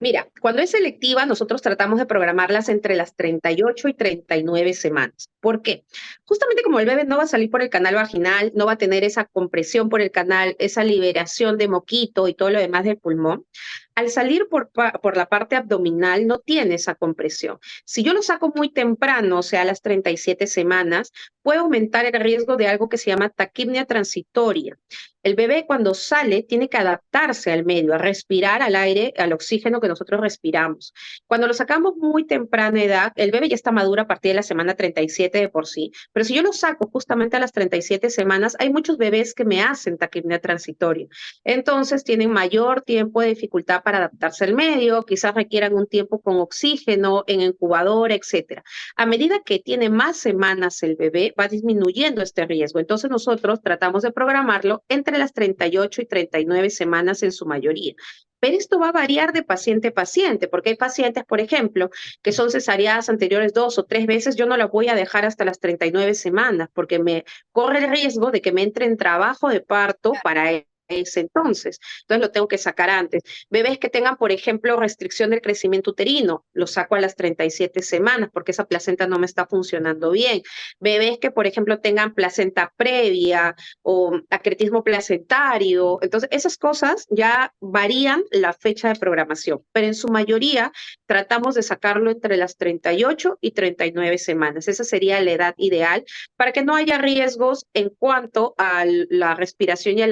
[SPEAKER 2] Mira, cuando es selectiva, nosotros tratamos de programarlas entre las 38 y 39 semanas. ¿Por qué? Justamente como el bebé no va a salir por el canal vaginal, no va a tener esa compresión por el canal, esa liberación de moquito y todo lo demás del pulmón, al salir por la parte abdominal no tiene esa compresión. Si yo lo saco muy temprano, o sea, a las 37 semanas, puede aumentar el riesgo de algo que se llama taquipnea transitoria. El bebé cuando sale tiene que adaptarse al medio, a respirar al aire, al oxígeno que nosotros respiramos. Cuando lo sacamos muy temprana edad, el bebé ya está maduro a partir de la semana 37 de por sí, pero si yo lo saco justamente a las 37 semanas, hay muchos bebés que me hacen taquipnea transitoria. Entonces tienen mayor tiempo de dificultad para adaptarse al medio, quizás requieran un tiempo con oxígeno, en incubadora, etcétera. A medida que tiene más semanas el bebé, va disminuyendo este riesgo. Entonces nosotros tratamos de programarlo entre las 38 y 39 semanas en su mayoría. Pero esto va a variar de paciente a paciente, porque hay pacientes, por ejemplo, que son cesáreas anteriores 2 o 3 veces, yo no las voy a dejar hasta las 39 semanas, porque me corre el riesgo de que me entre en trabajo de parto para ese entonces lo tengo que sacar antes. Bebés que tengan, por ejemplo, restricción del crecimiento uterino, lo saco a las 37 semanas porque esa placenta no me está funcionando bien. Bebés que, por ejemplo, tengan placenta previa o acretismo placentario, entonces esas cosas ya varían la fecha de programación, pero en su mayoría tratamos de sacarlo entre las 38 y 39 semanas. Esa sería la edad ideal para que no haya riesgos en cuanto a la respiración y a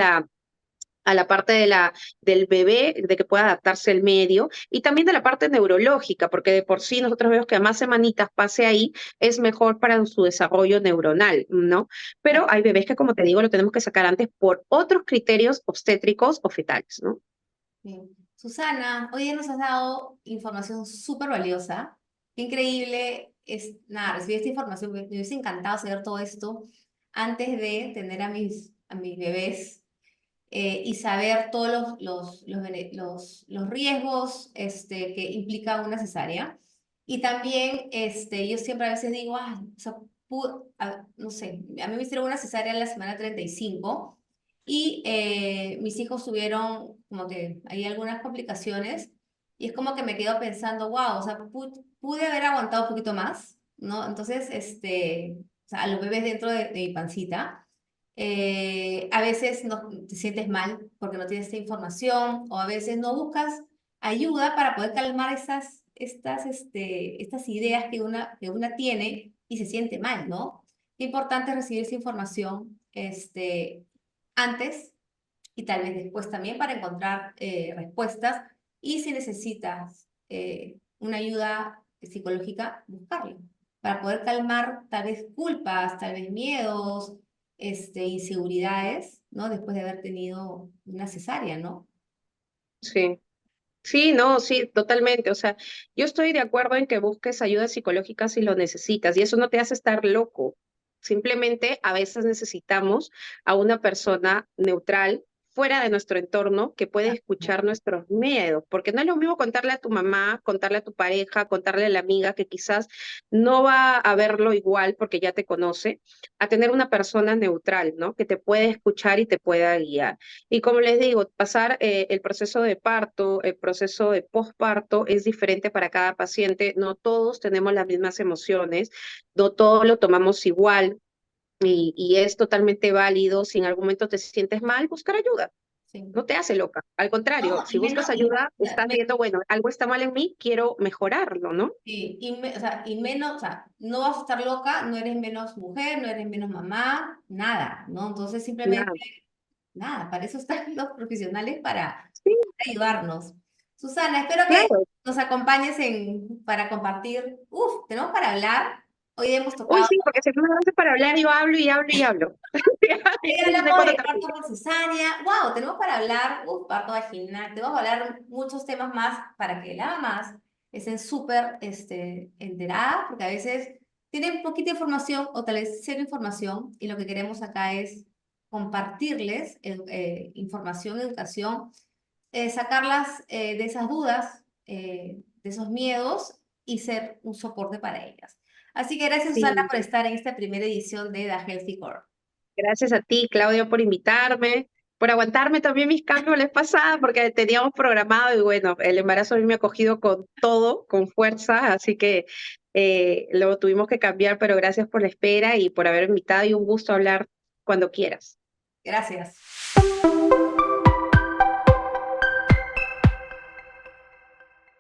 [SPEAKER 2] la parte del bebé, de que pueda adaptarse al medio, y también de la parte neurológica, porque de por sí nosotros vemos que a más semanitas pase ahí, es mejor para su desarrollo neuronal, ¿no? Pero hay bebés que, como te digo, lo tenemos que sacar antes por otros criterios obstétricos o fetales, ¿no?
[SPEAKER 1] Bien. Susana, hoy día nos has dado información súper valiosa. Qué increíble es, nada, recibir esta información. Me hubiese encantado saber todo esto antes de tener a mis bebés y saber todos los riesgos que implica una cesárea. Y también yo siempre a veces digo, o sea, no sé, a mí me hicieron una cesárea en la semana 35 y mis hijos tuvieron como que hay algunas complicaciones y es como que me quedo pensando, wow, o sea, pude haber aguantado un poquito más, ¿no? Entonces, o sea, a los bebés dentro de mi pancita. A veces no, te sientes mal porque no tienes esta información o a veces no buscas ayuda para poder calmar estas ideas que una tiene y se siente mal, ¿no? Qué importante es recibir esa información antes y tal vez después también para encontrar respuestas y si necesitas una ayuda psicológica, buscarla para poder calmar tal vez culpas, tal vez miedos, inseguridades, ¿no? Después de haber tenido una cesárea, ¿no?
[SPEAKER 2] Sí. Sí, no, sí, totalmente. O sea, yo estoy de acuerdo en que busques ayuda psicológica si lo necesitas y eso no te hace estar loco. Simplemente a veces necesitamos a una persona neutral fuera de nuestro entorno que puede escuchar nuestros miedos, porque no es lo mismo contarle a tu mamá, contarle a tu pareja, contarle a la amiga que quizás no va a verlo igual porque ya te conoce, a tener una persona neutral, ¿no? Que te puede escuchar y te pueda guiar. Y como les digo, pasar el proceso de parto, el proceso de posparto es diferente para cada paciente. No todos tenemos las mismas emociones, no todos lo tomamos igual y es totalmente válido. Si en algún momento te sientes mal, buscar ayuda.
[SPEAKER 1] Sí.
[SPEAKER 2] No te hace loca. Al contrario,
[SPEAKER 1] No,
[SPEAKER 2] si buscas ayuda, estás viendo, bueno, algo está mal en mí, quiero mejorarlo, ¿no?
[SPEAKER 1] o sea, y menos, o sea, no vas a estar loca, no eres menos mujer, no eres menos mamá, nada, ¿no? Entonces simplemente,
[SPEAKER 2] Nada.
[SPEAKER 1] nada, para eso están los profesionales
[SPEAKER 2] Sí,
[SPEAKER 1] para ayudarnos. Susana, espero que
[SPEAKER 2] claro.
[SPEAKER 1] nos acompañes para compartir. Uf, tenemos para hablar. Hoy hemos
[SPEAKER 2] Uy,
[SPEAKER 1] tocado,
[SPEAKER 2] sí, porque si no me das para hablar, yo hablo y hablo y hablo.
[SPEAKER 1] hoy
[SPEAKER 2] Y no sé
[SPEAKER 1] hablamos
[SPEAKER 2] cuándo
[SPEAKER 1] de
[SPEAKER 2] termina.
[SPEAKER 1] parto por cesárea. Wow, tenemos para hablar, parto vaginal, tenemos para hablar muchos temas más para que las mamás estén súper enteradas, porque a veces tienen poquita información o tal vez cero información, y lo que queremos acá es compartirles información, educación, sacarlas de esas dudas, de esos miedos y ser un soporte para ellas. Así que gracias, Susana,
[SPEAKER 2] Sí.
[SPEAKER 1] por estar en esta primera edición de The Healthy Core.
[SPEAKER 2] Gracias a ti, Claudia, por invitarme, por aguantarme también mis cambios la vez pasada, porque teníamos programado y bueno, el embarazo a mí me ha cogido con todo, con fuerza, así que lo tuvimos que cambiar, pero gracias por la espera y por haber invitado y un gusto hablar cuando quieras.
[SPEAKER 1] Gracias.